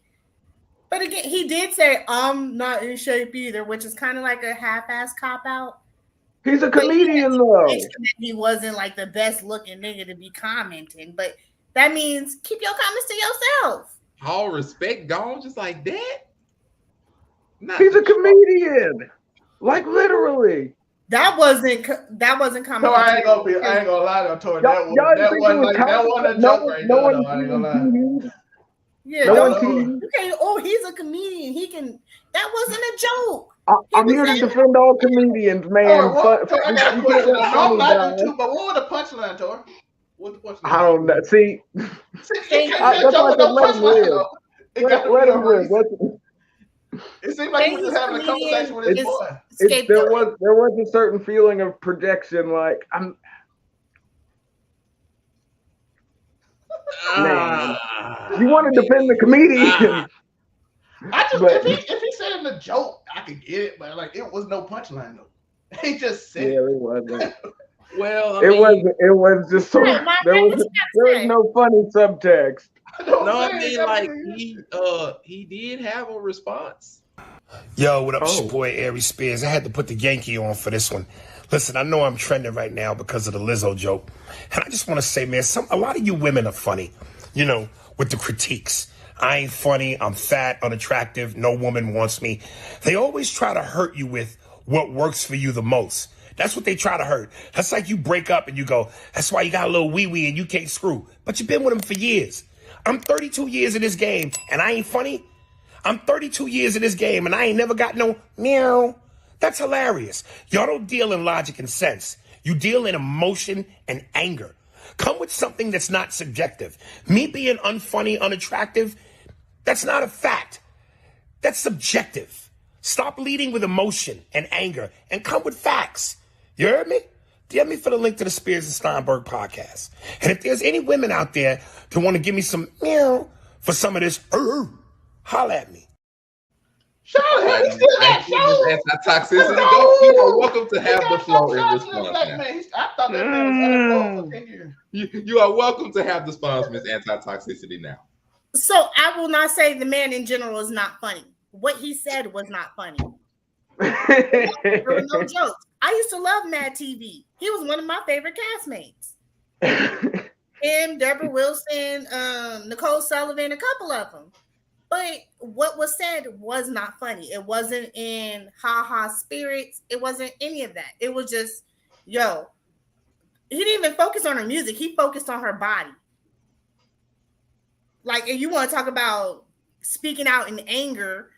But again, he did say, I'm not in shape either, which is kind of like a half-ass cop-out. He's a comedian, though. He wasn't like the best looking nigga to be commenting, but that means keep your comments to yourself. All respect gone just like that? He's a comedian. Like literally. That wasn't coming. No, I ain't gonna lie to Tori. That wasn't a joke right now. I ain't gonna lie. Yeah, he's a comedian. He can. That wasn't a joke. I'm here to defend all comedians, man. I got a question. I'm not too, but what was the punchline, Tori? What's the punchline? I don't know. See, that's why I said let him live. Let him live. It seemed like he was just having a conversation with his boy. There was a certain feeling of projection, like man, you want to defend the comedian. If he said in a joke, I could get it, but like it was no punchline though. He just said it wasn't. Well, I It mean, was just so Right, my there man, what was you there got was to say? no funny subtext. no, I mean, like he did have a response. Yo, what up, it's your Oh. boy Aries Spears. I had to put the Yankee on for this one. Listen, I know I'm trending right now because of the Lizzo joke. And I just want to say, man, a lot of you women are funny, you know, with the critiques. I ain't funny, I'm fat, unattractive, no woman wants me. They always try to hurt you with what works for you the most. That's what they try to hurt. That's like you break up and you go, that's why you got a little wee-wee and you can't screw. But you've been with him for years. I'm 32 years in this game and I ain't funny. I'm 32 years in this game and I ain't never got no meow. That's hilarious. Y'all don't deal in logic and sense. You deal in emotion and anger. Come with something that's not subjective. Me being unfunny, unattractive, that's not a fact. That's subjective. Stop leading with emotion and anger and come with facts. You heard me? DM me for the link to the Spears and Steinberg podcast. And if there's any women out there that want to give me some meow for some of this, holla at me. Charlotte, he still got shows. Anti-toxicity. Go. You are welcome to have the floor in response. I thought that man was unemployed for 10 years. You are welcome to have the response, Miss Anti-toxicity now. So I will not say the man in general is not funny. What he said was not funny. There were no jokes. I used to love Mad TV. He was one of my favorite castmates. Him, Deborah Wilson, Nicole Sullivan, a couple of them. But what was said was not funny. It wasn't in ha-ha spirits. It wasn't any of that. It was just, yo, he didn't even focus on her music. He focused on her body. Like, and you want to talk about speaking out in anger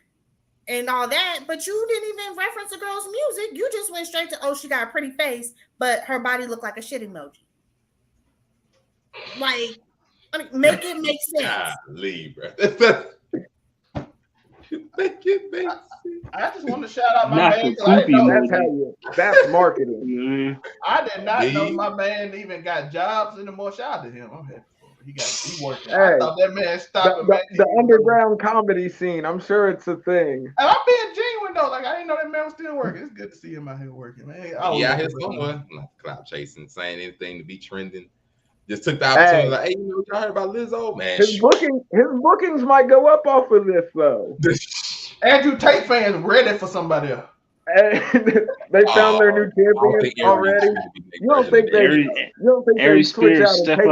and all that, but you didn't even reference the girl's music. You just went straight to, oh, she got a pretty face, but her body looked like a shit emoji. Like, I mean, make it make sense. Golly, bro. Make it make sense. I just want to shout out my man because I didn't know that's marketing. I did not know my man even got jobs anymore. Shout out to him. I'm happy. He working. Hey, I thought that man stopped the underground comedy scene. I'm sure it's a thing. And I'm being genuine though. Like I didn't know that man was still working. It's good to see him out here working, man. Yeah, here's someone not cloud chasing, saying anything to be trending. Just took the opportunity. Like, hey, you know, y'all heard about Lizzo, man? His bookings might go up off of this though. Andrew Tate fans ready for somebody else. They found their new champion already. You don't think they switch out of Tate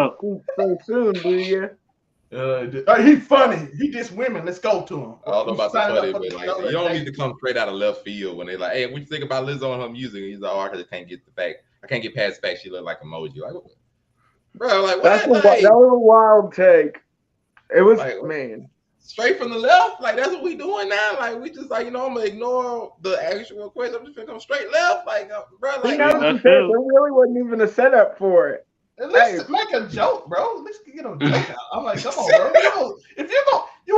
so soon, do you? He's funny. He just women. Let's go to him. All about the funny, but like, you don't need to come straight out of left field when they like, hey, what you think about Lizzo and her music? And he's like, oh, I just can't get the fact. I can't get past the fact she look like emoji. Like, bro, like what? That was a wild take. It was like, man. Straight from the left, like that's what we doing now. Like we just like, you know, I'm gonna ignore the actual question. I'm just gonna come straight left, like, bro. Like, there really wasn't even a setup for it. At least make a joke, bro. At least get a joke out. I'm like, come on, bro. If you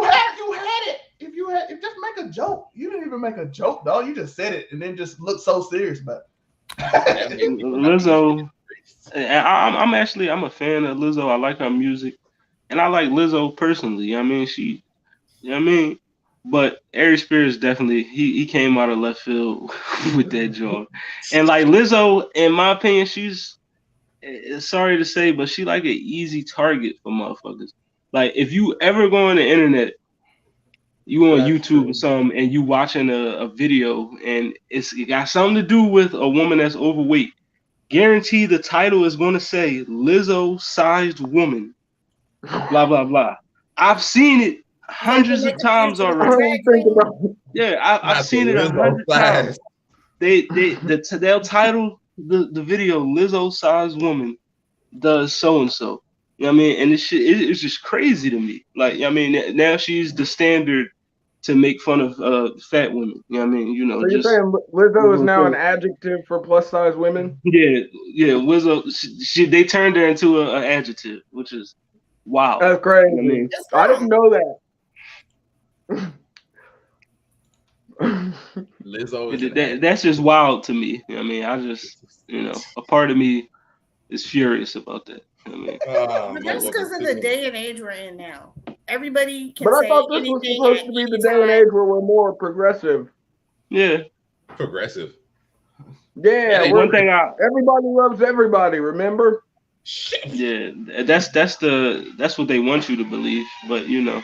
had it. If just make a joke. You didn't even make a joke, dog. You just said it and then just look so serious about it. Lizzo, I'm a fan of Lizzo. I like her music, and I like Lizzo personally. I mean, but Aries Spears definitely he came out of left field with that joke. And like Lizzo, in my opinion, she's sorry to say, but she like an easy target for motherfuckers. Like if you ever go on the internet, you on YouTube or something, and you watching a video, and it got something to do with a woman that's overweight. Guarantee the title is going to say Lizzo-sized woman, blah blah blah. I've seen it hundreds of times already. Yeah, I've seen it 100 times. They'll title the video Lizzo-sized woman does so and so. You know what I mean? And it's just crazy to me. Like, I mean, now she's the standard to make fun of fat women. You know what I mean? You know, so you're saying Lizzo is now an adjective for plus size women? Yeah. Lizzo, they turned her into an adjective, which is wow. That's crazy. You know what I mean? I didn't know that. Lizzo, that's just wild to me. You know what I mean? I just, a part of me is furious about that. You know what I mean? But that's because of the day and age we're in now. Everybody can but say I thought this was supposed to be the day and age where we're more progressive. Yeah. Progressive. Yeah, One thing everybody loves everybody. Remember? yeah, that's what they want you to believe, but you know.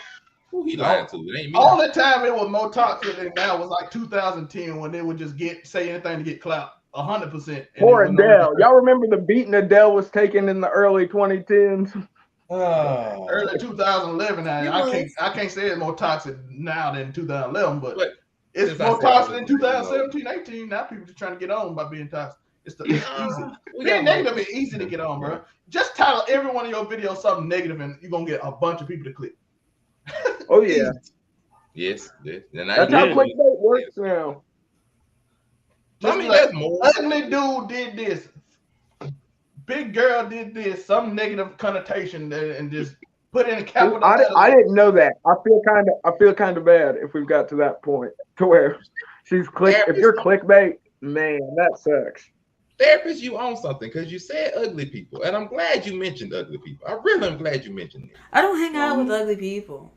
Who he lying to? It ain't me. All the time it was more toxic than now was like 2010 when they would just say anything to get clout. 100%. Poor Adele. Y'all remember the beating Adele was taking in the early 2010s? Early 2011. I can't say it's more toxic now than 2011, but it's more toxic than 2017, 18. Now people just trying to get on by being toxic. It's easy. Being negative is easy to get on, bro. Just title every one of your videos something negative, and you're gonna get a bunch of people to click. Oh yeah. Yes. That's how clickbait works now. Just like, ugly dude did this. Big girl did this. Some negative connotation and just put in a capital. I didn't know that. I feel kind of bad if we've got to that point to where she's if you're clickbait, man, that sucks. Therapist, you own something because you said ugly people, and I'm glad you mentioned ugly people. I really am glad you mentioned it. I don't hang out with ugly people.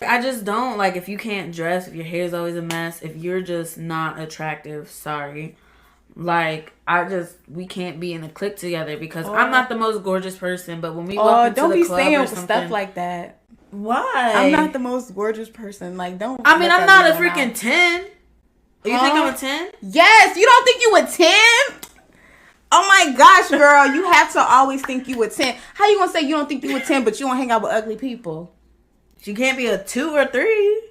I just don't. Like, if you can't dress, if your hair's always a mess, if you're just not attractive, sorry. Like, we can't be in a clique together because I'm not the most gorgeous person, but when we walk into the club or something, stuff like that. Why? I'm not the most gorgeous person. Like, don't. I mean, I'm not a freaking 10. You think I'm a 10? Yes. You don't think you a 10? Oh my gosh, girl. You have to always think you a 10. How you gonna say you don't think you a 10, but you don't hang out with ugly people? You can't be a 2 or 3.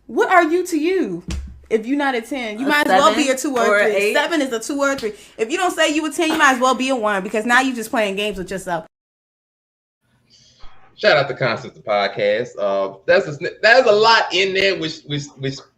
What are you to you? If you're not a 10, you might as well be a 2 or 3. 8. 7 is a 2 or 3. If you don't say you a 10, you might as well be a 1 because now you just playing games with yourself. Shout out to Constance the podcast. There's a lot in there which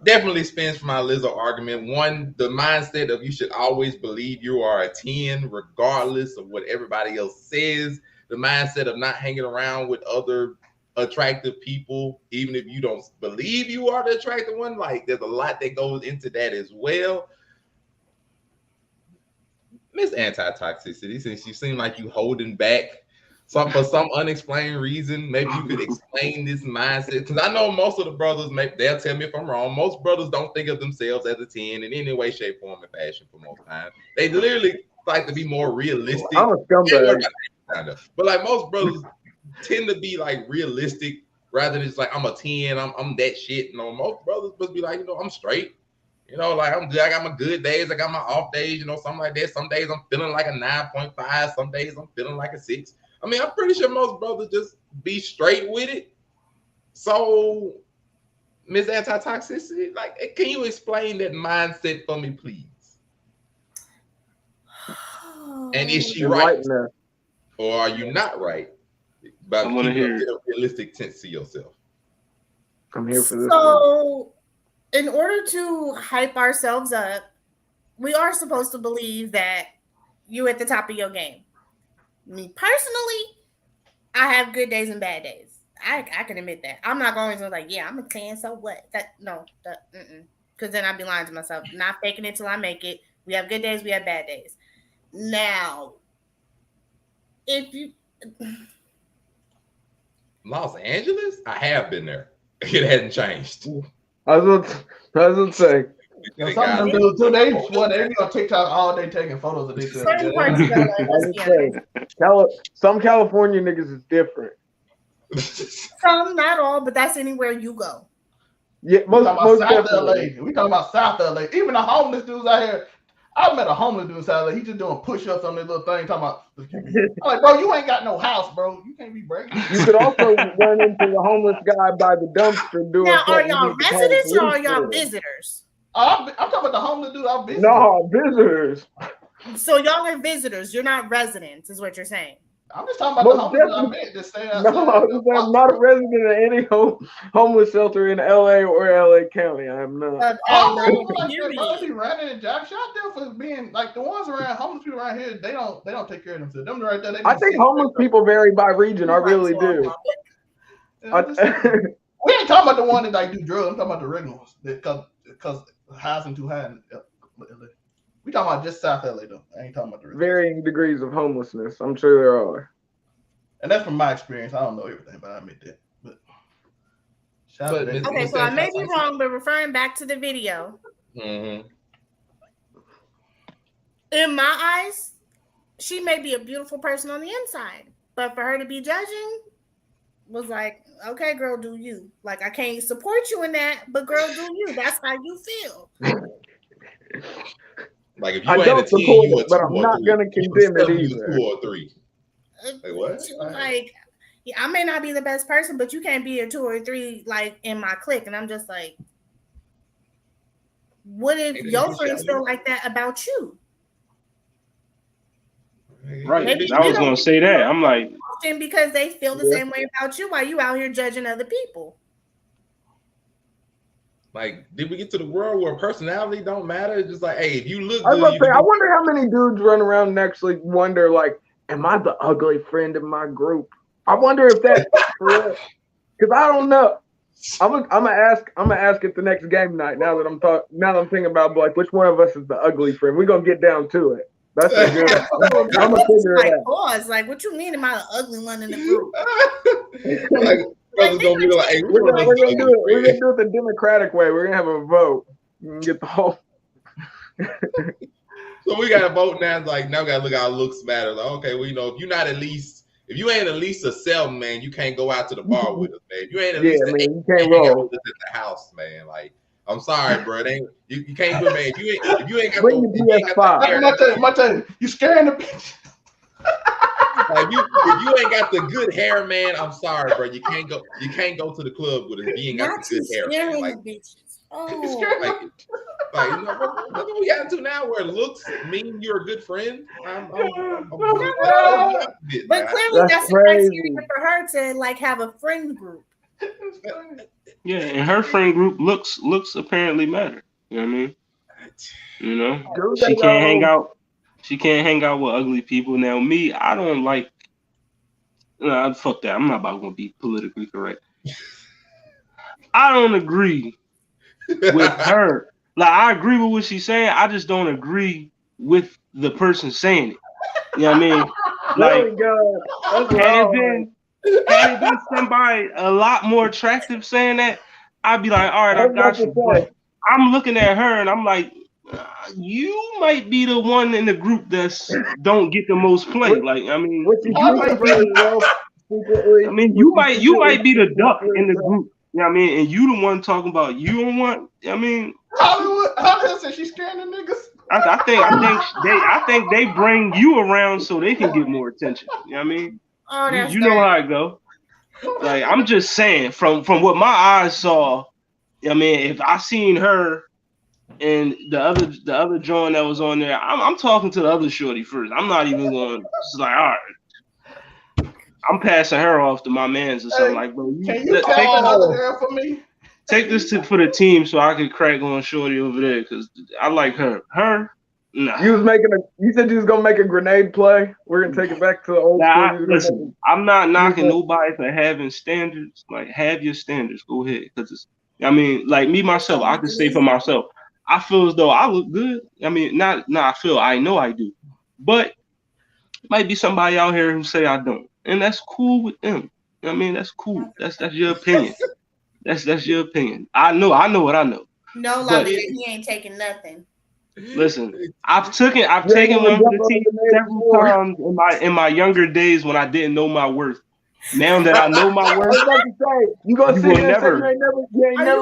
definitely spins from our Lizzo argument. One, the mindset of you should always believe you are a 10 regardless of what everybody else says. The mindset of not hanging around with other attractive people, even if you don't believe you are the attractive one. Like, there's a lot that goes into that as well. Miss Anti-Toxicity, since you seem like you holding back for some unexplained reason, maybe you could explain this mindset. Because I know most of the brothers, they'll tell me if I'm wrong, most brothers don't think of themselves as a 10 in any way, shape, form, and fashion for most times. They literally like to be more realistic. I'm a scumbag. But like most brothers tend to be like realistic rather than just like I'm a 10, I'm that shit. You know, most brothers must be like, I'm straight. Like I'm good. I got my good days, I got my off days, something like that. Some days I'm feeling like a 9.5, some days I'm feeling like a 6. I mean, I'm pretty sure most brothers just be straight with it. So, Ms. Anti-Toxicity, like, can you explain that mindset for me, please? And is she right? Or are you not right? But keeping a realistic sense to yourself. I'm here for this. So, in order to hype ourselves up, we are supposed to believe that you're at the top of your game. Me personally, I have good days and bad days. I can admit that. I'm not going to like, yeah, I'm a 10, so what? Because then I'd be lying to myself. Not faking it till I make it. We have good days, we have bad days. Now, if you Los Angeles, I have been there. It hasn't changed. I was gonna say. Some of them do too. They be on TikTok all day taking photos of themselves. Some California niggas is different. Some, not all, but that's anywhere you go. Yeah, most South LA. We talking about South LA. Even the homeless dudes out here. I met a homeless dude in South LA. He just doing push-ups on this little thing. Talking about, I'm like, bro, you ain't got no house, bro. You can't be breaking. You could also run into the homeless guy by the dumpster doing. Now, are y'all residents or are y'all visitors? I'm talking about the homeless dude. I'm visitors. No, visitors. So y'all are visitors. You're not residents, is what you're saying. I'm just talking about the homeless dude I met. Just saying. I'm not a resident of any homeless shelter in LA or LA County. I'm not. They be running and job shot there for being like the ones around homeless people around here. They don't take care of themselves. Them right there. I think homeless people vary by region. I really do. We ain't talking about the one that like do drugs. I'm talking about the regular ones because housing too high in LA. We talking about just South LA though. I ain't talking about the rest. Varying degrees of homelessness. I'm sure there are. And that's from my experience. I don't know everything, but I admit that. But But Okay, so I may be wrong, but referring back to the video, in my eyes, she may be a beautiful person on the inside, but for her to be judging was like, okay, girl, do you. Like, I can't support you in that, but girl, do you. That's how you feel. Like, if you I ain't don't a 10, support you a it, but 2 I'm or not 3. gonna condemn it You either. 2 or 3. Like, what? Like, yeah, I may not be the best person, but you can't be a 2 or 3 like in my clique. And I'm just like, what if your friends feel like that about you? Right. Maybe I you was don't gonna say that. I'm like, often because they feel the same way about you while you out here judging other people. Like, did we get to the world where personality don't matter? It's just like, hey, if you look I was good, about to say, I wonder how many dudes run around and actually wonder, like, am I the ugly friend in my group? I wonder if that's real. Because I don't know. I'm gonna ask at the next game night. Now that I'm thinking about, like, which one of us is the ugly friend? We're gonna get down to it. That's a good. I'm gonna figure it out. Pause. Like, what you mean? Am I the ugly one in the group? like, brothers gonna be like, hey, we're gonna do it. We're gonna do it the democratic way. We're gonna have a vote. We can get the whole. So we got to vote now. It's like, now we got to look at our looks matter. Like, okay, well, you know, if you ain't at least a 7, man, you can't go out to the bar with us, man. If you ain't at least an 8, you can't roll at the house, man. Like, I'm sorry, bro. It ain't you can't do it, man. If you ain't got bring the PS5. My you scaring the bitch. Like, if you ain't got the good hair, man, I'm sorry, bro. You can't go to the club with us if you ain't got the good hair. Man. Like, like, you know, what we got into now where looks mean you're a good friend? But clearly that's the criteria for her to like have a friend group. yeah, and her friend group looks apparently matter. You know what I mean? You know, she can't hang out. She can't hang out with ugly people. Now, me, I don't like. Fuck that. I'm not about to be politically correct. I don't agree with her. Like, I agree with what she's saying. I just don't agree with the person saying it. You know what I mean? Like, had it been somebody a lot more attractive saying that, I'd be like, all right, I got you. But I'm looking at her and I'm like, you might be the one in the group that's don't get the most play. Like, I mean, you might be the duck in the group. You know what I mean? And you the one talking about you don't want. I mean, Hollywood said she's scaring the niggas. I think they bring you around so they can get more attention. You know what I mean? Oh, you know how it go. Like, I'm just saying from what my eyes saw. I mean, if I seen her and the other joint that was on there, I'm talking to the other shorty first. I'm not even going. It's like, all right. I'm passing her off to my mans or something. Like, bro, can you call another girl for me? Take this for the team so I could crack on shorty over there because I like her. Her, nah. You said you was gonna make a grenade play. We're gonna take it back to the old school. Listen, I'm not knocking nobody for having standards. Like, have your standards. Go ahead, because it's. I mean, like me myself, I can say for myself, I feel as though I look good. I mean, not I feel. I know I do, but might be somebody out here who say I don't. And that's cool with them. I mean, that's cool. That's your opinion. That's your opinion. I know what I know. No, love it. He ain't taking nothing. Listen, I've taken one for the team several times in my younger days when I didn't know my worth. Now that I know my worth, you gonna see never. You ain't never done. Yeah, I know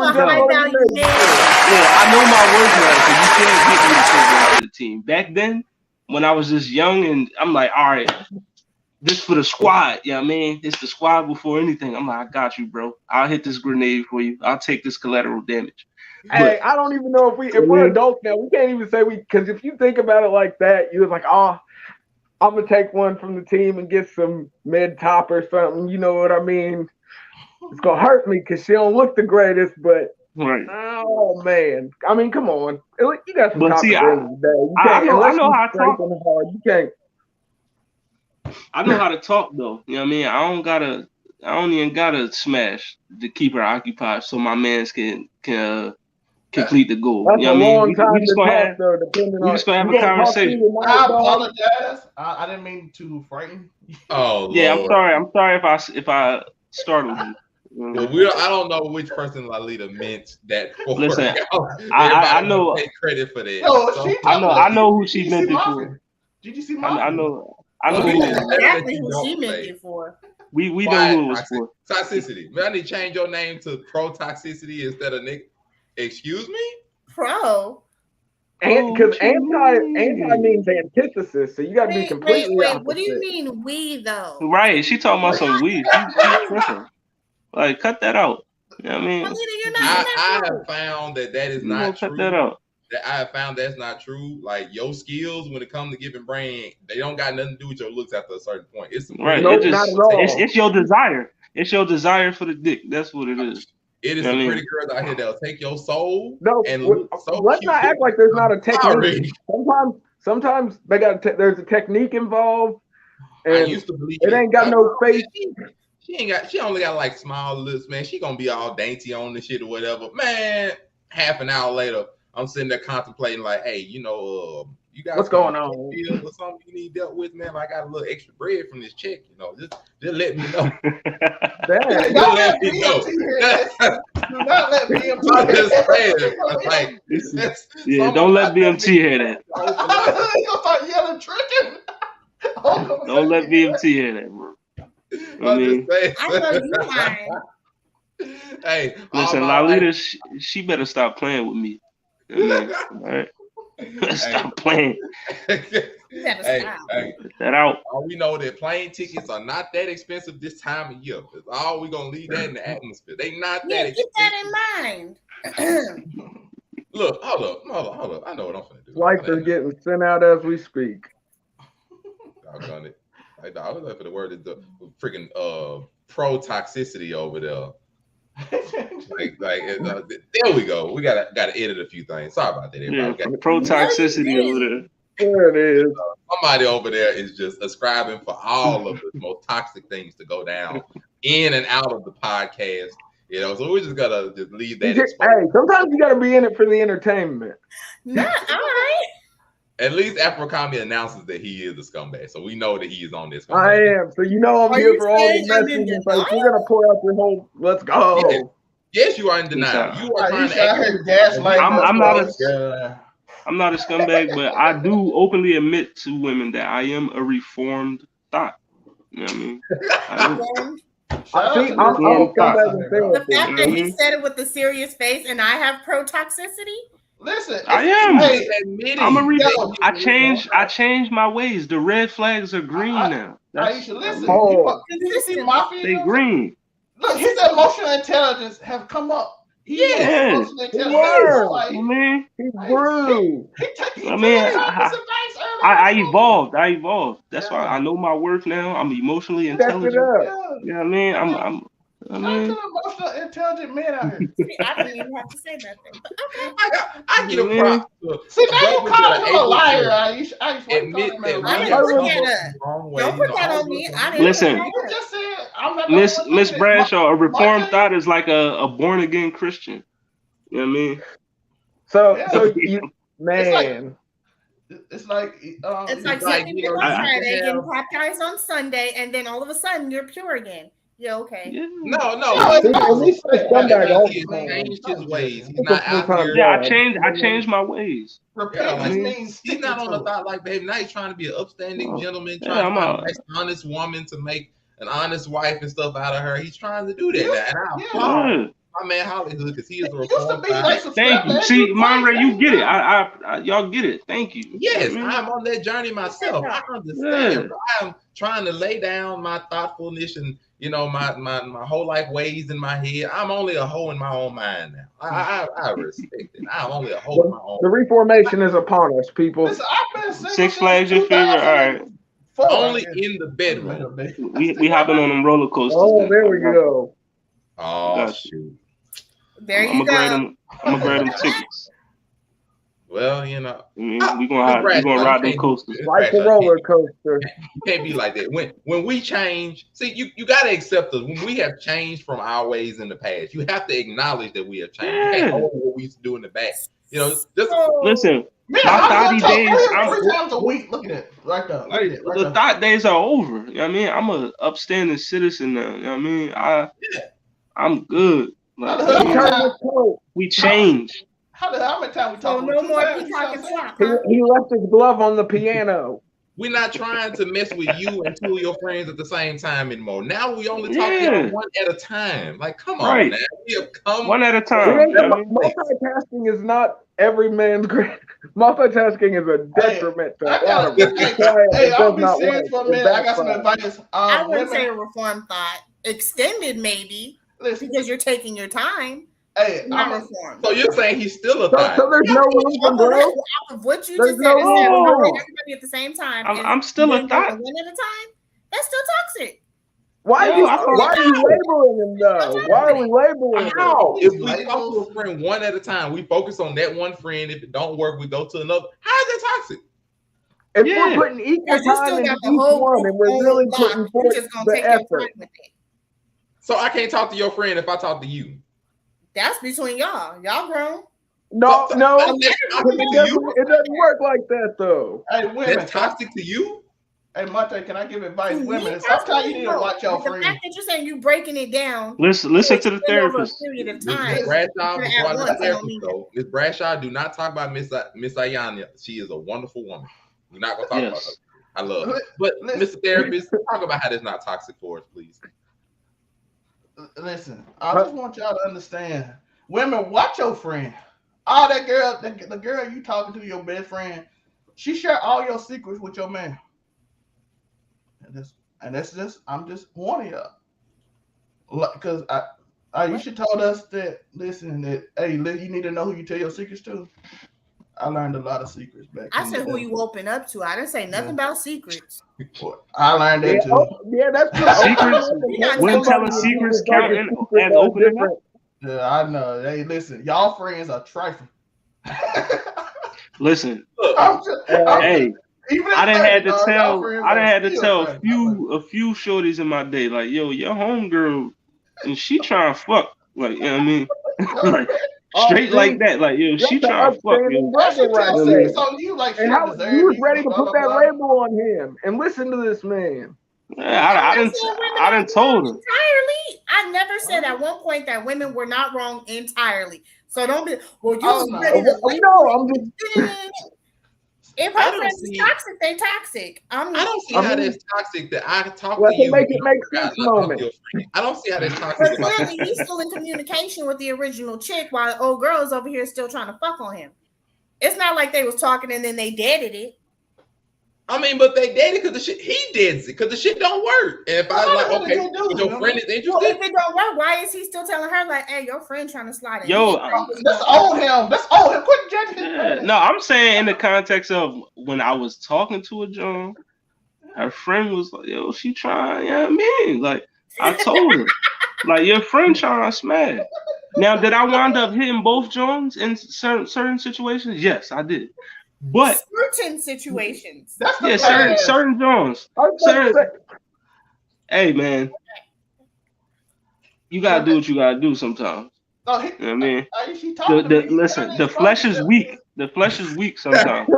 my worth now, so you can't get me to take one for the team. Back then, when I was just young, and I'm like, all right. This for the squad, yeah, man. It's the squad before anything. I'm like, I got you, bro. I'll hit this grenade for you. I'll take this collateral damage. Hey, I don't even know if we're adults now. We can't even say because if you think about it like that, you're like, oh, I'm gonna take one from the team and get some mid top or something. You know what I mean? It's gonna hurt me because she don't look the greatest, but right. Oh man, I mean, come on. You got some but see, I know how to talk. You can't. I know how to talk though. You know what I mean? I don't even gotta smash to keep her occupied so my mans can complete the goal. That's you know what I mean? We just gonna have a conversation. I apologize. I didn't mean to frighten. Oh yeah, Lord. I'm sorry if I startled you. Well, I don't know which person Lalita meant that for. Listen, I know. Take credit for that. No, So, I know who she meant it for. Did you see I know. Exactly who she meant it for. We know who it was for. Toxicity. Man, I need to change your name to Pro Toxicity instead of Nick. Excuse me? Pro? Because anti means antithesis, so you got to be completely Wait, opposite. what do you mean we though? Right, she talking about some we. She tripping. Like, cut that out. You know what I mean? I have found that is not true. Cut that out. That I have found that's not true. Like, your skills when it comes to giving brain, they don't got nothing to do with your looks after a certain point. It's right. No, not at all. It's your desire. It's your desire for the dick. That's what it is. It is some pretty girls out here that'll take your soul. No, let's not act like there's not a technique. Sometimes they got there's a technique involved. And I used to believe it ain't got no face. She only got like small lips, man. She gonna be all dainty on the shit or whatever. Man, half an hour later, I'm sitting there contemplating, like, hey, you got what's going on? Or something you need dealt with, man. I got a little extra bread from this check, just let me know. Just let me know. Do not let BMT. I'm just saying, like, don't let BMT hear that. You'll start yelling, tricking. Don't let BMT hear that, bro. I know you lying. Hey, listen, Lalita, she better stop playing with me. All right. Stop playing. Hey, that out. We know that plane tickets are not that expensive this time of year. That's all we're gonna leave that in the atmosphere. They not that expensive. Keep that in mind. Look, hold up. I know what I'm gonna do. Flights are getting sent out as we speak. Doggone it. I was looking for the word is the freaking pro toxicity over there. There we go. We gotta edit a few things. Sorry about that. Yeah, pro toxicity over there. There it is. Somebody over there is just ascribing for all of the most toxic things to go down in and out of the podcast. So we're just gonna leave that. Hey, sometimes you gotta be in it for the entertainment. Not all right. At least Afrocami announces that he is a scumbag, so we know that he is on this. I am. So I'm here for all the messages. Like, we're gonna pour out your whole. Let's go. Yes, you are in denial. You are trying to gaslight. I'm not a scumbag, but I do openly admit to women that I am a reformed thought. You know what I mean? The fact that he said it with a serious face, and I have pro toxicity. Listen, I am. I'm I changed my ways. The red flags are green now. Aisha, listen. Did you see Mafia? They green. Look, his emotional intelligence have come up. He grew. I evolved. That's why I know my worth now. I'm emotionally intelligent. Yeah, I'm an emotional, intelligent man out here. I didn't even have to say nothing. Okay. I get a prop. See, now you call him a liar. Admit that. Don't put that on me. I didn't. Listen, Miss Bradshaw, a reformed thought is like a born again Christian. You know what I mean? So you, man. It's like sleeping on Friday, getting baptized on Sunday, and then all of a sudden you're pure again. Yeah, okay. Yeah. No. He changed his ways. He's not out here. Yeah, I changed my ways. Means he's not on the thought like, babe. Now he's trying to be an upstanding gentleman, trying to find an honest woman to make an honest wife and stuff out of her. He's trying to do that. And I applaud my man Hollywood because he is a reformed. Thank you. See, Monterey, you get it. I y'all get it. Thank you. Yes, I'm on that journey myself. I understand. I'm trying to lay down my thoughtfulness and my whole life ways in my head. I'm only a hoe in my own mind now. I respect it. I'm only a hoe in my own. The reformation is upon us, people. Six Flags your favorite? All right. Only in the bedroom. We hopping on them roller coasters. Oh, there we go. Oh shoot. There you go. I'm gonna grab them tickets. Well, we're gonna ride them coasters. Like the roller coaster. You can't be like that. When we change, see, you gotta accept us. When we have changed from our ways in the past, you have to acknowledge that we have changed. You can't hold what we used to do in the back. Listen. Man, my thoughty days, 3 times a week. Look at it, the thought days are over. You know what I mean? I'm a upstanding citizen now. You know what I mean? I'm good. How Like, the hell He turned his coat. we changed. how many times we So talking no with more you? peacock and flop, He, huh? he left his glove on the piano. We're not trying to mess with you and two of your friends at the same time anymore. Now we only talk to Yeah. y'all one at a time. Like, come on Right. now. We have come. One at a It time. ain't- You know what I mean? multitasking is not every man's great. Multitasking is a detriment to I a lot of gotta, us. It's why it I'll does be not serious work. for a minute. I got some It backfires. advice. I wouldn't say a Women, reform thought. Extended maybe listen, because you're taking your time. hey, Not I'm reform. So you're saying he's still a So, thought? so there's no room for growth. Off of what you There's just said, no instead of room. knowing everybody at the same time, I'm still a then going thought. one at a time. That's still toxic. Why Yo, are you I thought- why are you labeling him though? Why are we labeling him? How? If we Labels. talk to a friend one at a time, we focus on that one friend. If it don't work, we go to another. How is that toxic? If Yeah. we're putting equal Because you still time into got the each whole one group and we're on really lock. putting You're forth just gonna the take your effort. time with it. So I can't talk to your friend if I talk to you. That's between y'all. Y'all grown. No, So- no, so that's toxic to you? it doesn't work like that though. hey, women. That's toxic to you? Hey, Monte, can I give advice? To Women, me, sometimes you need to no. watch your The friends. fact that you're saying you breaking it down. Listen to the extend over a therapist. period of Miss time. Bradshaw, At before I once, let I don't therapist mean go, Miss Bradshaw, do not talk about Miss Ayana. She is a wonderful woman. We're not gonna talk about her. Yes. I love her. But Mr. Therapist, talk about how that's not toxic for us, please. Listen, I just want y'all to understand. Women, watch your friend. All that girl, the girl you talking to, your best friend, she share all your secrets with your man. And that's just, I'm just warning y'all. Because you should told us that, listen, that, hey, you need to know who you tell your secrets to. I learned a lot of secrets back I in said the who day. you open up to. I didn't say nothing about secrets. I learned that too. Yeah, that's Secrets. When telling secrets count as opening up. Yeah, I know. Hey, listen, y'all friends are trifling. Listen. I'm just, Hey, even I done had to y'all tell friends I done are had to still tell trifling. a few shorties in my day, like, yo, your homegirl, and she trying to fuck. Like, you know what I mean? Like straight like that. Like, yo, she That's an trying to fuck, yo. upstanding brother right there. So you like And shit how deserve you was you, ready to blah, put blah, that blah. label on him and listen to this man. Yeah, I didn't told her. Entirely. I never said at one point that women were not wrong entirely. So don't be, well, you Oh, was no. ready to No, I'm just if I her don't friends is see- toxic, they toxic. I don't see I how mean, that's toxic that I talk let's to you. make it you make forgot sense I talk to moment. your friend. I don't see how that's toxic. But if I clearly he's still in communication with the original chick while old girl is over here still trying to fuck on him. It's not like they was talking and then they deaded it. I mean, but they dated because the shit he did it because the shit don't work. And if I was like, okay, but your friend is interested. Well, if it don't work, why is he still telling her like, "Hey, your friend trying to slide in"? Yo, That's old him. That's old him. Quit judging his Yeah, no, I'm saying in the context of when I was talking to a John, her friend was like, yo, she trying, you know what I mean? Like, I told her, like, your friend trying to smash. Now, did I wind up hitting both Johns in certain situations? Yes, I did. But certain situations. That's the yeah, certain Johns. Hey, man, you gotta do what you gotta do sometimes. Oh, You know what I mean? She talking to me. Listen, the flesh is weak. The flesh is weak sometimes.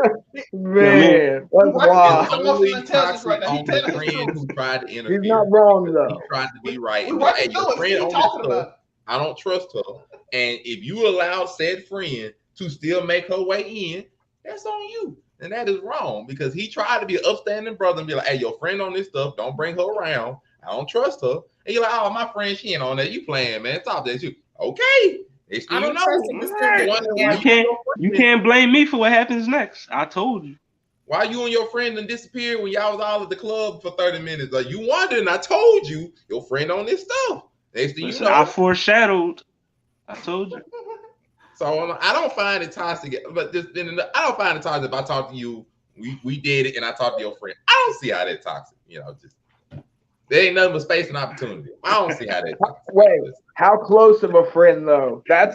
Man, that's wild. Only toxic on the friend who tried to interfere. He's not wrong though. He tried to be right. We And watching hey, your Lewis. friend What on you talking this about? stuff, I don't trust her. And if you allow said friend to still make her way in, that's on you. And that is wrong because he tried to be an upstanding brother and be like, hey, your friend on this stuff, don't bring her around. I don't trust her. And you're like, oh, my friend, she ain't on that. You playing, man. Stop that. You okay. Next thing I don't you trust know, it, but why You can't blame me for what happens next. I told you. Why you and your friend done disappeared when y'all was all at the club for 30 minutes? Like you wanted, and I told you your friend on this stuff. Next thing you know, I foreshadowed. I told you. So I don't find it toxic, but I don't find it toxic if I talk to you, we did it, and I talk to your friend. I don't see how that's toxic. You know, just there ain't nothing but space and opportunity. I don't see how that's toxic. Wait, how close of a friend though? I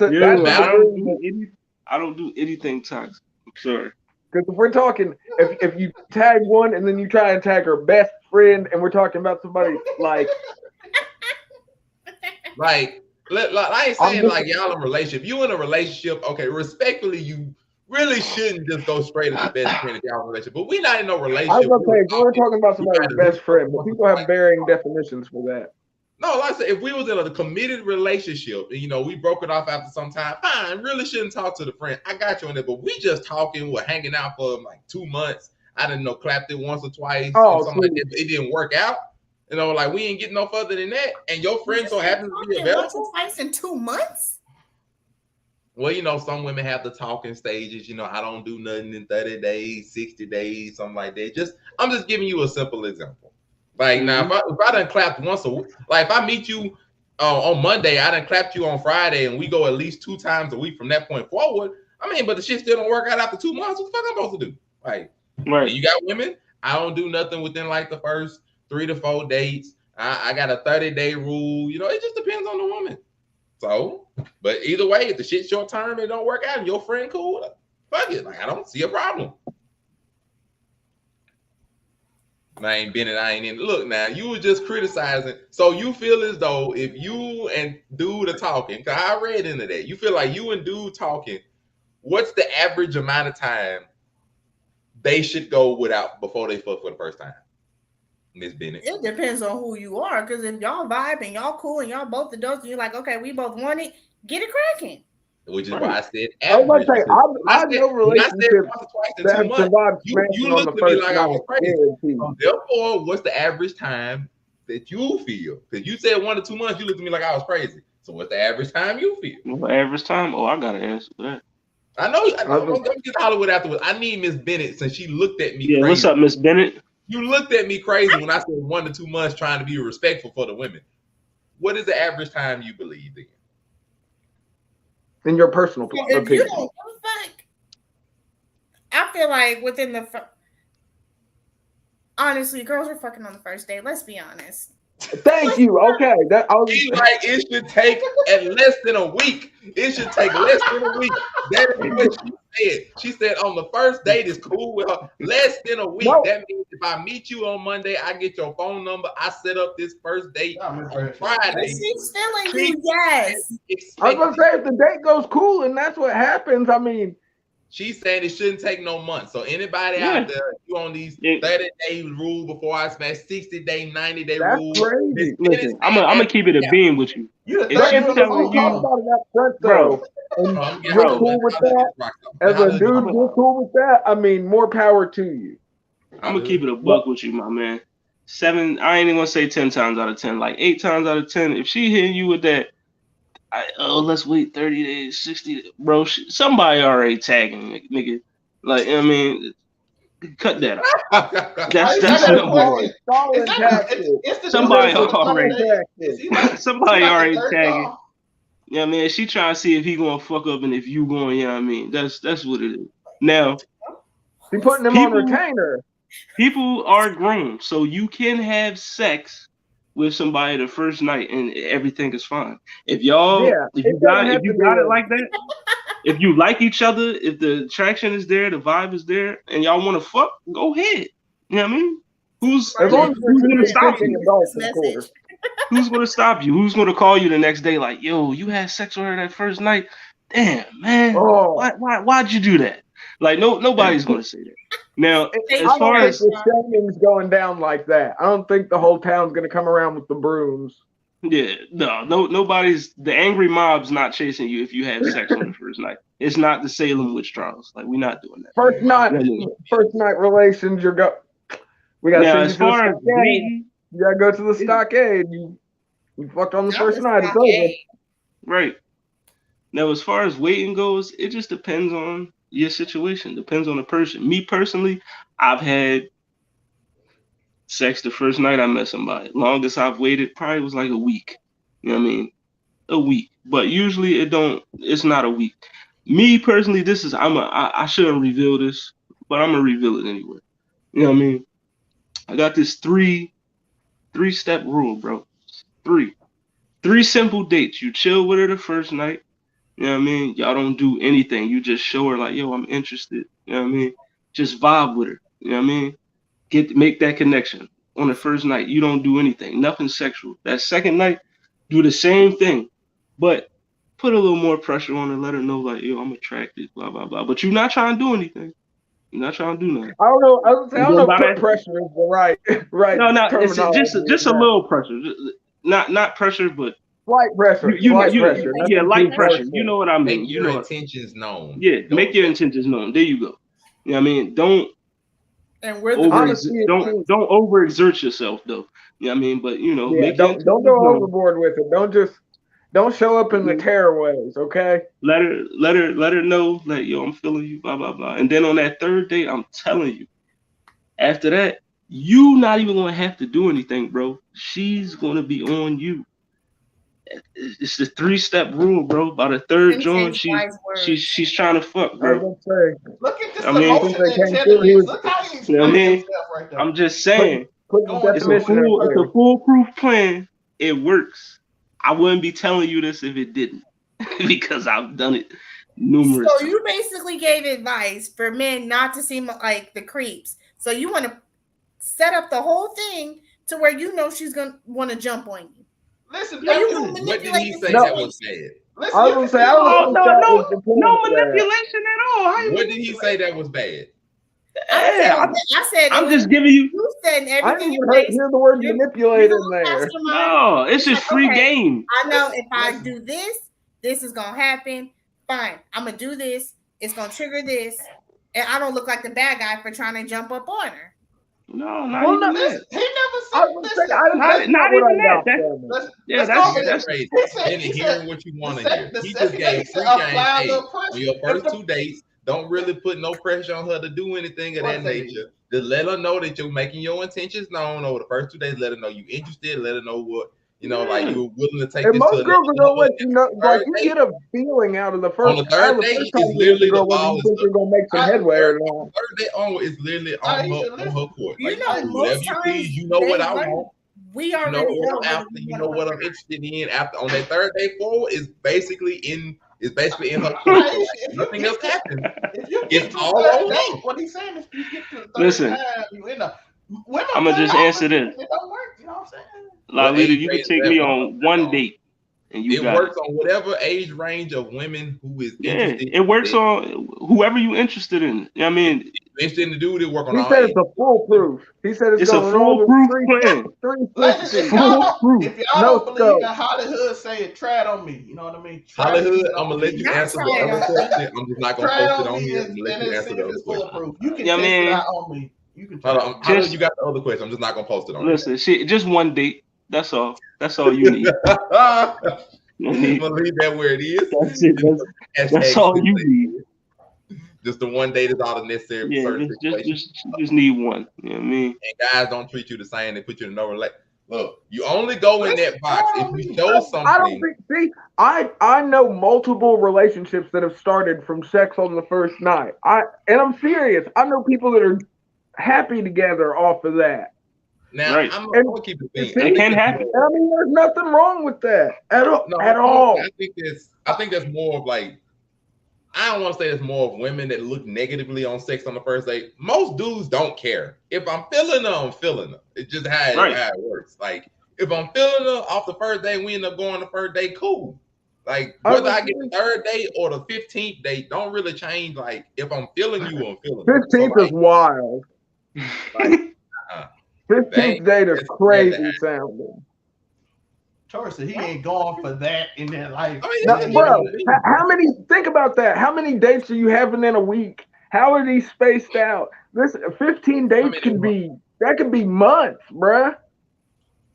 don't do anything toxic. I'm sorry. Because if we're talking, if you tag one and then you try and tag her best friend, and we're talking about somebody like I ain't saying like y'all in a relationship. You in a relationship, okay, respectfully, you really shouldn't just go straight as the best friend if y'all in a relationship. But we're not in no relationship. I was gonna say, we're talking about somebody's best friend, but people have varying definitions for that. No, like I said, if we was in a committed relationship, and, you know, we broke it off after some time, fine, really shouldn't talk to the friend. I got you on it, but we just talking, we're hanging out for like 2 months. I didn't know, clapped it once or twice, or something like that. It didn't work out. You know, like we ain't getting no further than that. And your friend so happens to be available. Once or twice in 2 months? Well, you know, some women have the talking stages. You know, I don't do nothing in 30 days, 60 days, something like that. I'm just giving you a simple example. Like now, if I done clapped once a week, like if I meet you on Monday, I done clapped you on Friday, and we go at least 2 times a week from that point forward. I mean, but the shit still don't work out after 2 months. What the fuck I'm supposed to do? Like, right? You got women. I don't do nothing within like the first 3 to 4 dates. I got a 30-day rule. You know, it just depends on the woman. So, but either way, if the shit's short term, it don't work out, and your friend cool, fuck it. Like I don't see a problem. I ain't been it. I ain't in. Look now, you were just criticizing. So you feel as though if you and dude are talking, because I read into that, you feel like you and dude talking, what's the average amount of time they should go without before they fuck for the first time? Miss Bennett. It depends on who you are, because if y'all vibe and y'all cool and y'all both adults, and you're like, okay, we both want it, get it cracking. Which is why I said I was about to say, I know relationships that have months, survived you smashing on looked the at me first like I was crazy. night. So therefore, what's the average time that you feel? Because you said 1 to 2 months, you looked at me like I was crazy. So what's the average time you feel? Well, average time? Oh, I got to answer that. I know. I'm get to Hollywood afterwards. I need Miss Bennett since she looked at me crazy. What's up, Miss Bennett? You looked at me crazy when I said 1 to 2 months trying to be respectful for the women. What is the average time you believe in? In your personal If opinion. you don't give a fuck, I feel like within the honestly, girls are fucking on the first day. Let's be honest. Thank you. Okay, that I was like it should take at less than a week. It should take less than a week. That is what she said. She said on the first date is cool with her. Less than a week. No. That means if I meet you on Monday, I get your phone number. I set up this first date on Friday. She's feeling you, yes. I was gonna say if the date goes cool and that's what happens. I mean, she's saying it shouldn't take no months. So anybody out there, you on these 30-day rule before I smash 60-day, 90-day rule. Crazy. Listen, I'm gonna keep it a beam with you. Bro, and you're cool with that. As a dude, you're cool with that. I mean, more power to you. I'm gonna keep it a buck with you, my man. 7, I ain't even gonna say 10 times out of 10, like 8 times out of 10. If she hitting you with that, let's wait 30 days, 60, bro. Somebody already tagging, nigga. Like, I mean, cut that out. That's number one. Somebody already tagging. Yeah, man. She trying to see if he gonna fuck up and if you going. You know what I mean? That's what it is. Now, he putting them on retainer. People are grown, so you can have sex with somebody the first night and everything is fine. If y'all, if you got it like that, if you like each other, if the attraction is there, the vibe is there, and y'all want to fuck, go ahead. You know what I mean? Who's gonna stop you? Who's gonna stop you? Who's gonna call you the next day like, yo, you had sex with her that first night? Damn, man. Why'd you do that? Like, nobody's gonna say that. Now, as far as the shaming's going down like that, I don't think the whole town's gonna come around with the brooms. Yeah, nobody's, the angry mob's not chasing you if you have sex on the first night. It's not the Salem witch trials. Like, we're not doing that. First night relations, we gotta now, send you to the stockade. You gotta go to the stockade. You fucked on the first night. It's over. Right. Now, as far as waiting goes, it just depends on your situation. Depends on the person. Me personally, I've had sex the first night I met somebody. Longest I've waited probably was like a week. You know what I mean? A week. But usually it's not a week. Me personally, I shouldn't reveal this, but I'm gonna reveal it anyway. You know what I mean? I got this three-step rule, bro. Three simple dates. You chill with her the first night. You know what I mean? Y'all don't do anything. You just show her like, yo, I'm interested. You know what I mean? Just vibe with her. You know what I mean? Make that connection. On the first night, you don't do anything. Nothing sexual. That second night, do the same thing. But put a little more pressure on her. Let her know like, yo, I'm attracted, blah, blah, blah. But you're not trying to do anything. You're not trying to do nothing. I don't know. I don't know if put pressure is the right No, it's just a little pressure. not pressure, but Slight pressure. Slight pressure. Yeah, Nothing light too pressure. forceful. You know what I mean. Make You your know, intentions known. yeah, make your intentions known. There you go. You know what I mean? Don't And we're Honestly, don't overexert yourself though. You know what I mean? But you know, yeah, make your don't intentions go known. overboard with it. Don't show up in the tearaways, okay? Let her know that yo, I'm feeling you, blah blah blah. And then on that third date, I'm telling you, after that, you not even gonna have to do anything, bro. She's gonna be on you. It's the 3-step rule, bro. By the third joint, she's trying to fuck, I bro. was gonna say. Look at this I mean, emotional intelligence. Look how he you know what I expressed mean? himself right there. I'm just saying, Put the it's definition up it's there. a foolproof plan. It works. I wouldn't be telling you this if it didn't, because I've done it numerous So times. you basically gave advice for men not to seem like the creeps. So you want to set up the whole thing to where you know she's gonna want to jump on you. Listen, you What gonna did manipulate he the say that situation. was bad? Listen, I was gonna say I don't think that was the point no of that. manipulation at all. What did he say that was bad? I said I'm just giving you. You said I everything didn't in place. hear the word manipulate in there. No, it's just free game. I know if I do this, this is gonna happen. Fine, I'm gonna do this. It's gonna trigger this, and I don't look like the bad guy for trying to jump up on her. No, not even that. He never said. I was gonna say, I didn't Not say not what even I that. got from it. Yeah, that's Right. He said- And he hearing said- what you want the to sec- hear. the He second just gave date free to game. apply Hey, the on pressure. your If first the- 2 dates, don't really put no pressure on her to do anything of that nature. Just let her know that you're making your intentions known over the first 2 days. Let her know you interested. Let her know what like you're willing to take And this most to girls another are gonna level. let you know, like Third you date. get a feeling out of the On first. the third date, first it's time you meet literally the girl the whether ball you is think you're gonna make some headway or not. third date on is literally on her court. You Like, know, do most whatever you times please. You know what they I run- want. We You know already know what what I'm after. we You want know to what put I'm her. interested in. After on that third day forward is basically in her court. So, like, nothing else happens. If you It's get to all the on third her. date, what he's saying is, you get to the third Listen. time, you end up. Women I'ma cut just it off answer if this. it don't work. You know what I'm saying? What Lalita, age you range can take is me that on one date, and you It got works it. on whatever age range of women who is Yeah, interested. it works on whoever you interested in. I mean, Interested in the dude, it work on He all said ages. it's a foolproof. He said it's it's a gonna roll with foolproof plan. 360. If y'all Foolproof. don't believe in Hollywood, say it. Try it on me. You know what I mean? Try Hollywood, it I'm gonna on let me. you Not answer the try it other on me. question. I'm just not gonna Try it post it on on me here and, and let and you then answer see the if other it's question. foolproof. You can Yeah, test it man. out on me. You can Hold try on, it. how do Just you got the other question? I'm just not gonna post it on listen, shit, just one date. That's all. That's all you need. here. I'm You need- gonna leave that where it is. That's it. That's all you need. Just the one date is all the necessary for Yeah, certain situations. just need one. You know what I mean? And guys don't treat you the same. They put you in no relate. Look, you only go in that box if you show I don't something. think. See, I know multiple relationships that have started from sex on the first night. And I'm serious. I know people that are happy together off of that. Now, Right. I'm gonna keep it being. It can happen. I mean, there's nothing wrong with that at all. No, at all. I think that's more of like, I don't want to say it's more of women that look negatively on sex on the first date. Most dudes don't care. If I'm feeling her, I'm feeling her. It's just how it works. Like, if I'm feeling her off the first day, we end up going the first day, cool. Like, whether I get the third date or the 15th date don't really change. Like, if I'm feeling you, I'm feeling you. 15th is wild. Like, 15th date is crazy sounding. Torsa, he ain't going for that in their life. Now, bro, how many? Think about that. How many dates are you having in a week? How are these spaced out? This 15 dates could be months, bruh.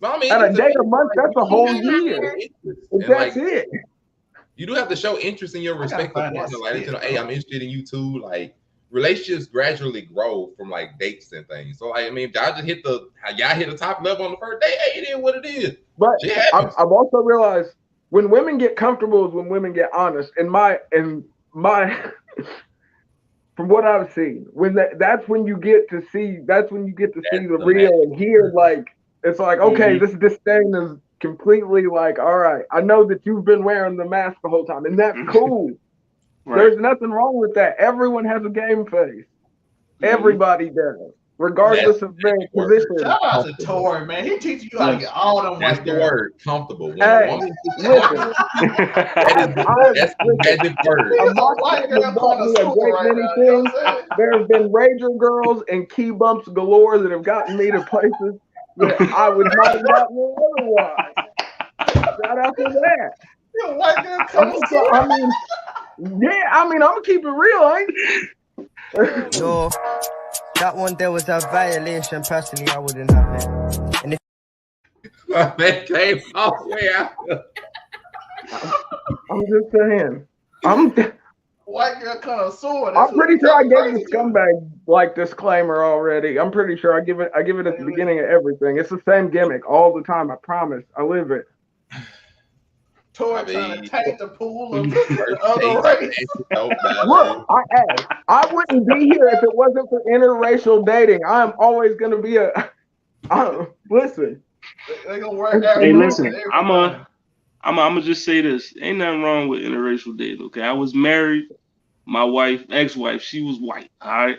I mean, And a date a month, that's a whole year. And That's like, it. you do have to show interest in your respective partner. Like, hey, I'm interested in you too. Like, relationships gradually grow from like dates and things. So, like, I mean, y'all hit the top level on the first day. Hey, it is what it is. But I've also realized when women get comfortable is when women get honest. In my from what I've seen, that's when you get to see the real and hear, like, it's like, okay, this disdain is completely like, all right, I know that you've been wearing the mask the whole time, and that's cool. Right. There's nothing wrong with that. Everyone has a game face. Everybody does, regardless of their position. Shout out to Tori, man. He teaches you how to get all them That's white the girls. word, comfortable. When Hey, a woman listen. that's the magic word. A market has bought me a great many things. There have been Ranger girls and key bumps galore that have gotten me to places that I would not have gotten otherwise. Shout out to that. You a white girl And connoisseur. I mean, yeah, I mean, I'm gonna keep it real, ain't Yo, that one there was a violation. Personally, I wouldn't have it. And if That came all the way out. I'm just saying. I'm White girl connoisseur. I'm pretty sure I gave the scumbag like disclaimer already. I'm pretty sure I give it at the beginning of everything. It's the same gimmick all the time. I promise. I live it. Tori trying to taint the pool of the other race. Look, I wouldn't be here if it wasn't for interracial dating. I'm always gonna be listen. They gonna work out. Hey, listen, I'm gonna just say this. Ain't nothing wrong with interracial dating, okay? I was married. My wife, ex-wife, she was white. All right.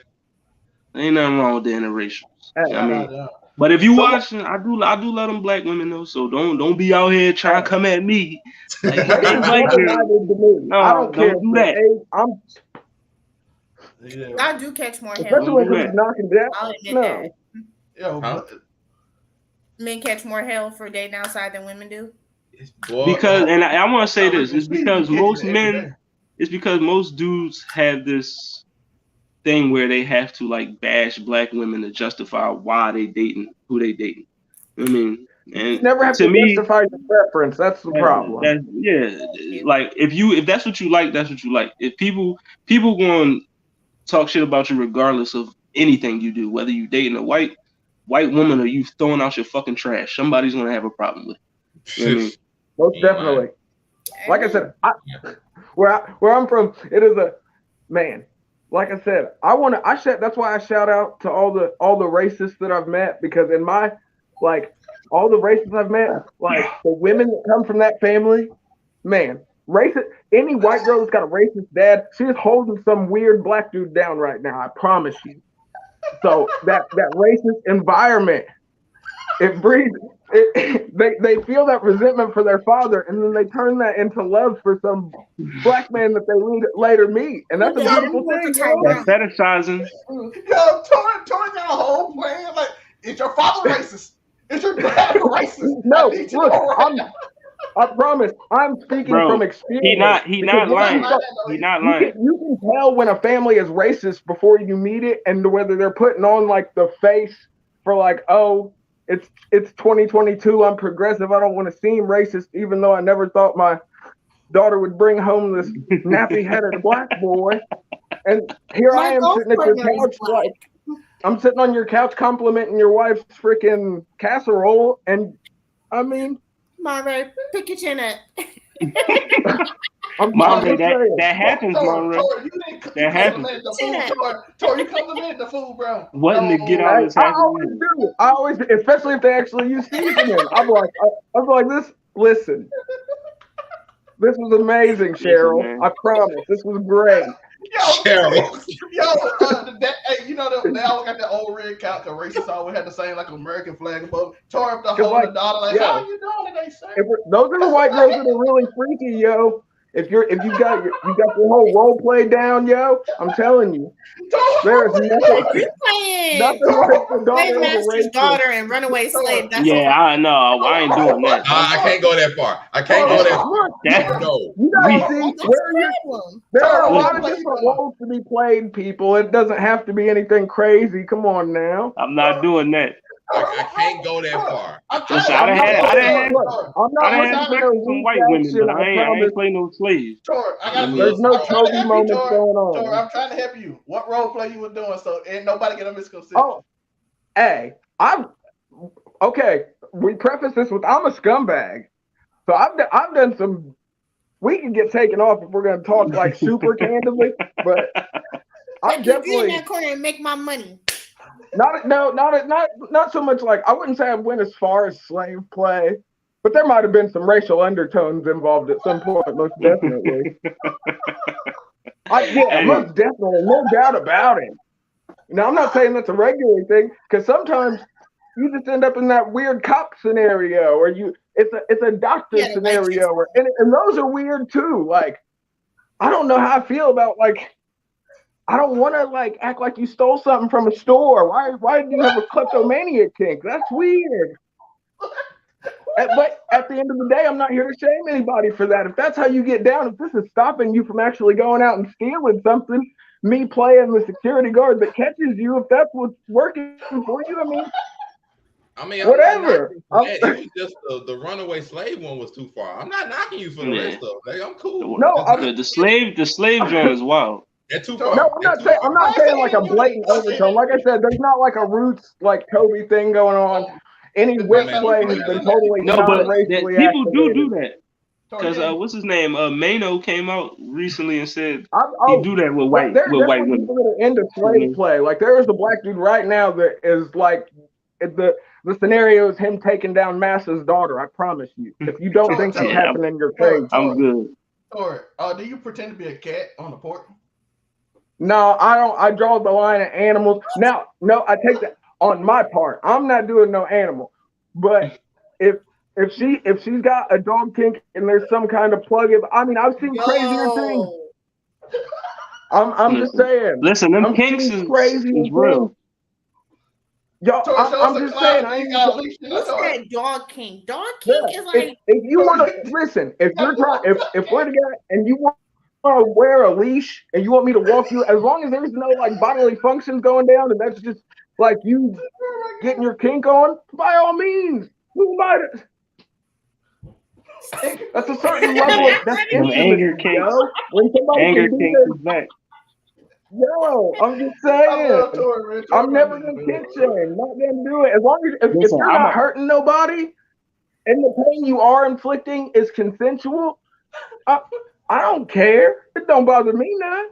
Ain't nothing wrong with the interracials. I mean, but if you watching, I do love them black women though. So don't be out here trying to come at me. Like, hey, black girl. No, I don't care. do that. I do catch more hell. Especially when he's knocking down. I'll admit No. that. Men catch more hell for dating outside than women do. Because, and I want to say this, it's because most men, it's because most dudes have this thing where they have to like bash black women to justify why they dating who they dating. I mean, and you never have to justify your preference. That's the problem. Like if that's what you like, that's what you like. If people going to talk shit about you regardless of anything you do, whether you dating a white woman or you throwing out your fucking trash, somebody's gonna have a problem with it. You know what I mean? Most definitely. Like I said, where I'm from, it is a man. Like I said, that's why I shout out to all the racists that I've met, because in my all the racists I've met, like the women that come from that family, man, any white girl that's got a racist dad, she's holding some weird black dude down right now. I promise you. So that racist environment, it breeds. They feel that resentment for their father, and then they turn that into love for some black man that they later meet, and that's a beautiful thing. That's fetishizing. Yo, Tori got a whole plan. Like, is your father racist? Is your dad racist? No, look, I promise, I'm speaking from experience. He not lying. He not lying. You can tell when a family is racist before you meet it, and whether they're putting on like the face for like, oh, it's 2022. I'm progressive. I don't want to seem racist, even though I never thought my daughter would bring home this nappy-headed black boy. And here I am sitting at your couch, like I'm sitting on your couch complimenting your wife's freaking casserole, and I mean, Monterey, pick your chin up. Monterey, that happens, Monterey. That happens. Tori, you complimented the food, bro. Wasn't to get out of his house. I always, especially if they actually use seasoning. I'm like, this. Listen, this was amazing, Cheryl. I promise, this was great. Cheryl. Hey, you know they always got that old red couch. The racists always had the same like American flag above. Tore up the whole the daughter like, how you doing today, sir? Those are the white girls that are really freaky, yo. If you got your whole role play down, yo, I'm telling you, there's nothing like the daughter and runaway slave. That's I know. I ain't doing that. I can't go that far. I can't go that far. No. You gotta see there are a lot of different roles to be played, people. It doesn't have to be anything crazy. Come on now. I'm not doing that. I can't go that far. I done had sex with some white women, but I ain't playing no slaves. There's no Toby moments going on. I'm trying to help you. What role play you were doing so ain't nobody get a misconception? Oh, hey, okay. We preface this with I'm a scumbag, so I've done some. We can get taken off if we're going to talk like super candidly, but I'm definitely in that corner and make my money. Not so much like I wouldn't say I went as far as slave play, but there might have been some racial undertones involved at some point, most definitely. Most definitely, no doubt about it. Now I'm not saying that's a regular thing, because sometimes you just end up in that weird cop scenario, or it's a doctor scenario, and those are weird too. Like, I don't know how I feel about like. I don't want to like act like you stole something from a store. Why do you have a kleptomaniac kink? That's weird. But at the end of the day, I'm not here to shame anybody for that. If that's how you get down, if this is stopping you from actually going out and stealing something, me playing the security guard that catches you, if that's what's working for you, I mean, whatever. It was just the runaway slave one was too far. I'm not knocking you for the rest of it. Like, I'm cool. No, the slave joint is wild. They're too far. No, I'm not saying like a blatant overtone. Like I said, there's not like a roots like Kobe thing going on. Any whip play has been totally non-racially people activated. do that. Because what's his name? Mano came out recently and said he do that with white women. People that are into slave play. Like there is a black dude right now that is like the scenario is him taking down Massa's daughter. I promise you. If you don't think that's happening, you're crazy. I'm good. Or do you pretend to be a cat on the porch? No, I don't. I draw the line at animals. Now, no, I take that on my part. I'm not doing no animal. But if she's got a dog kink and there's some kind of plug-in, I mean, I've seen crazier things. I'm just saying. Listen, them kinks is real. Yo, I'm just saying. I ain't What's that dog kink? Dog kink is like. If you want to listen, if you're trying, if we're together and you want to wear a leash and you want me to walk you, as long as there's no like bodily functions going down, and that's just like you getting your kink on, by all means. Who might? That's a certain level of that's anger kink. When somebody anger can kink is back. Yo, I'm just saying. I'm never gonna kink shame. Not gonna do it. As long as if you're not hurting nobody, and the pain you are inflicting is consensual, I don't care. It don't bother me none.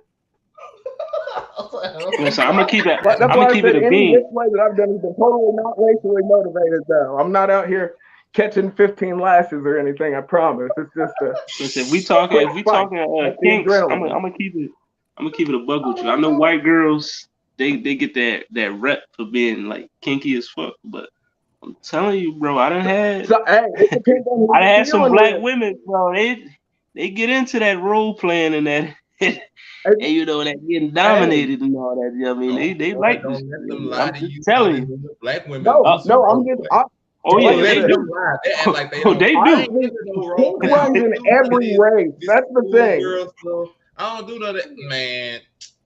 Listen, I'm gonna keep it. That's I'm why gonna keep it a bean. This play that I've done has been totally not racially motivated, though. I'm not out here catching 15 lashes or anything. I promise. It's just a. Listen, if we talking kinks, I'm gonna keep it. I'm gonna keep it a bug with you. I know white girls, they get that rep for being like kinky as fuck, but I'm telling you, bro, I done had some black women, bro. They get into that role playing and that. And you know that getting dominated and all that. I mean, they like this. I'm just telling you, black women. No, I'm just. Oh yeah, they do. They act like they don't. They do. Kink runs in every race. That's the thing. I don't do none of that, man.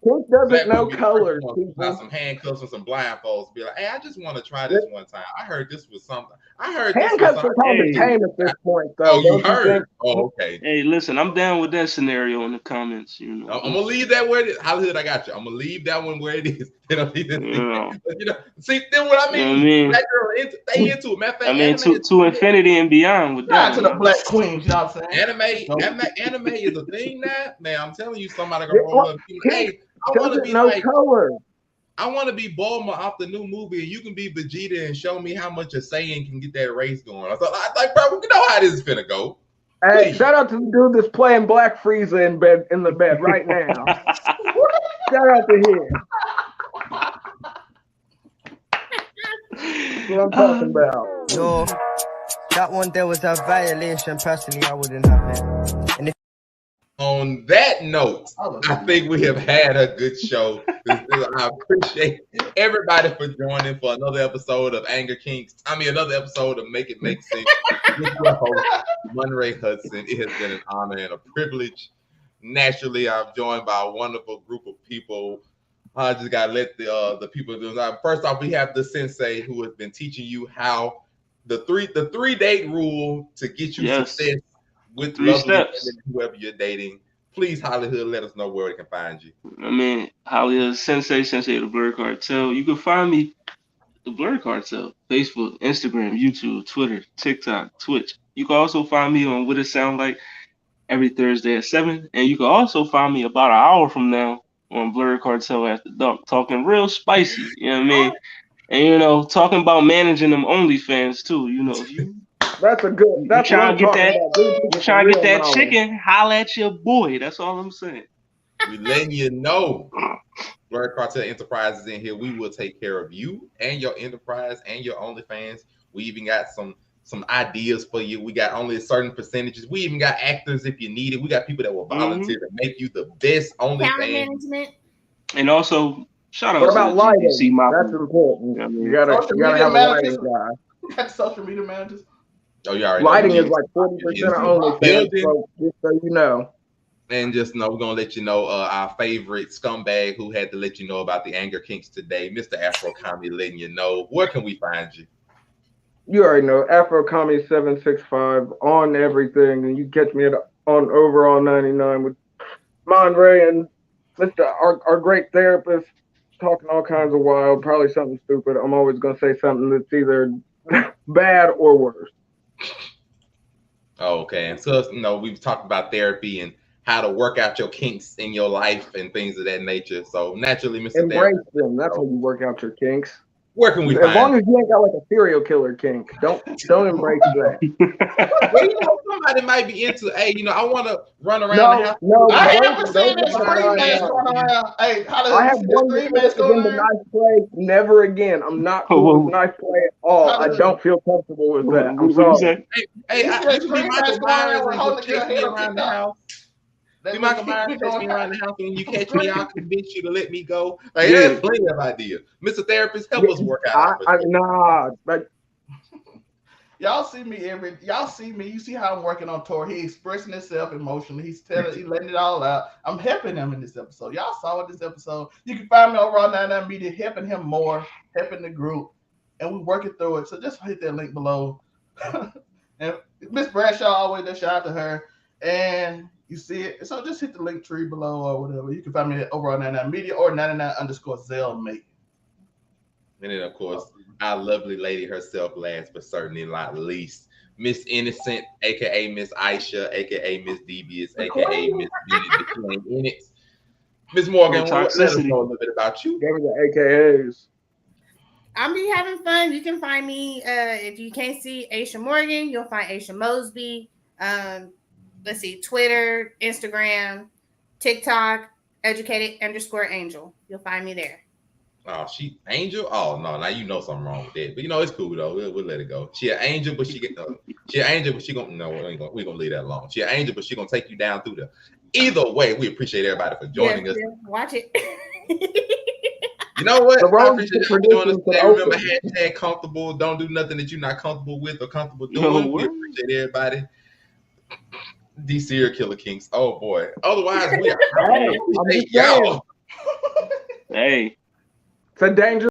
Kink doesn't know colors. Got some handcuffs and some blindfolds. Be like, hey, I just want to try this one time. I heard this was something. I heard handcuffs are kind of tame at this point, though. Oh, you heard? Oh, okay. Hey, listen, I'm down with that scenario in the comments. You know, I'm gonna leave that where it is. Hollywood, I got you. I'm gonna leave that one where it is. See, then what I mean? That girl, they into it. Matter of fact, I mean, to infinity and beyond with that. To the black queens, you know what I'm saying? Anime is a thing now, man. I'm telling you, somebody gonna roll up. Hey, I want to be like color. I want to be Bulma off the new movie, and you can be Vegeta and show me how much a Saiyan can get that race going. I was like, bro, you know how this is finna go. Hey, shout out to the dude that's playing Black Frieza in the bed right now. Shout out to him. That's what I'm talking about. Yo, that one there was a violation. Personally, I wouldn't have it. And on that note, I think we have had a good show. I appreciate everybody for joining for another episode of Anger Kinks. Another episode of Make It Make Sense with your host, Monray Hudson. It has been an honor and a privilege. Naturally, I'm joined by a wonderful group of people. I just gotta let the people do that. First off, we have the sensei who has been teaching you how the three date rule to get you success with lovely whoever you're dating. Please, Hollywood, let us know where we can find you. I mean, Hollywood Sensei of the Blur Cartel. You can find me the Blur Cartel, Facebook, Instagram, YouTube, Twitter, TikTok, Twitch. You can also find me on What It Sound Like every Thursday at 7. And you can also find me about an hour from now on Blur Cartel After Dark, talking real spicy. You know what I mean? And you know, talking about managing them OnlyFans too. You know, if you that's a good. That's you trying to get that chicken? Holla at your boy. That's all I'm saying. We letting you know, Blur Cartel Enterprises in here. We will take care of you and your enterprise and your OnlyFans. We even got some ideas for you. We got only certain percentages. We even got actors if you need it. We got people that will volunteer to make you the best OnlyFans. Management. And also, shout out. What about lighting? That's important. You gotta have a lighting guy. You got social media managers. Oh, you already Lighting know. is like 40% of OnlyFans, so just so you know. And just know, we're gonna let you know our favorite scumbag who had to let you know about the anger kinks today, Mr. Afro Comedy, letting you know. Where can we find you? You already know, Afro Comedy 765 on everything, and you catch me on Overall 99 with Monray and Mr. Our great therapist, talking all kinds of wild, probably something stupid. I'm always gonna say something that's either bad or worse. Okay, and so we've talked about therapy and how to work out your kinks in your life and things of that nature. So naturally, Mr. Embrace Therapist, them. That's how you work out your kinks. Where can we As find long as you ain't got like a serial killer kink, don't embrace that. Well, somebody might be into, hey, I want to run around the house. I haven't seen this screen mask going around. Hey, I have one screen mask again going the around? knife play. Never again. I'm not cool with knife play at all. I don't feel comfortable with that. I'm sorry. Hey, You you see that can be screen Michael mask going Myers around with and holding just your chase head me on around the TikTok? house. That Be Michael little Myers, keep chase going me around the house, and when you catch me, I'll convince you to let me go. Like, Yeah. there's plenty of ideas. Mr. Therapist, help us work out. Y'all see me. You see how I'm working on tour. He expressing himself emotionally. He's letting it all out. I'm helping him in this episode. Y'all saw it this episode. You can find me over on 99 Media, helping him more, helping the group, and we working through it. So just hit that link below. And Miss Bradshaw always does, shout out to her. And you see it. So just hit the link tree below or whatever. You can find me over on 99 Media or 99_Zelmate. And then, of course, our lovely lady herself, last but certainly not least, Miss Innocent, aka Miss Aisha, aka Miss Devious, aka Miss Bennett, the Queen in it. Miss Morgan, let us know a little bit about you. Give me the AKAs. I'll be having fun. You can find me if you can't see Aisha Morgan, you'll find Aisha Mosby. Let's see, Twitter, Instagram, TikTok, educated_angel. You'll find me there. Oh, she angel? Oh no, now you know something wrong with that. But it's cool though. We'll let it go. She an angel, but she gonna we're gonna leave that alone. She an angel, but she gonna take you down through the. Either way, we appreciate everybody for joining us. Yeah, watch it. You know what? I appreciate you joining us today. Remember, # comfortable. Don't do nothing that you're not comfortable with or comfortable doing. We appreciate everybody. These serial killer kinks. Oh boy. Otherwise, we are. Hey, I'm just saying. Hey. It's a dangerous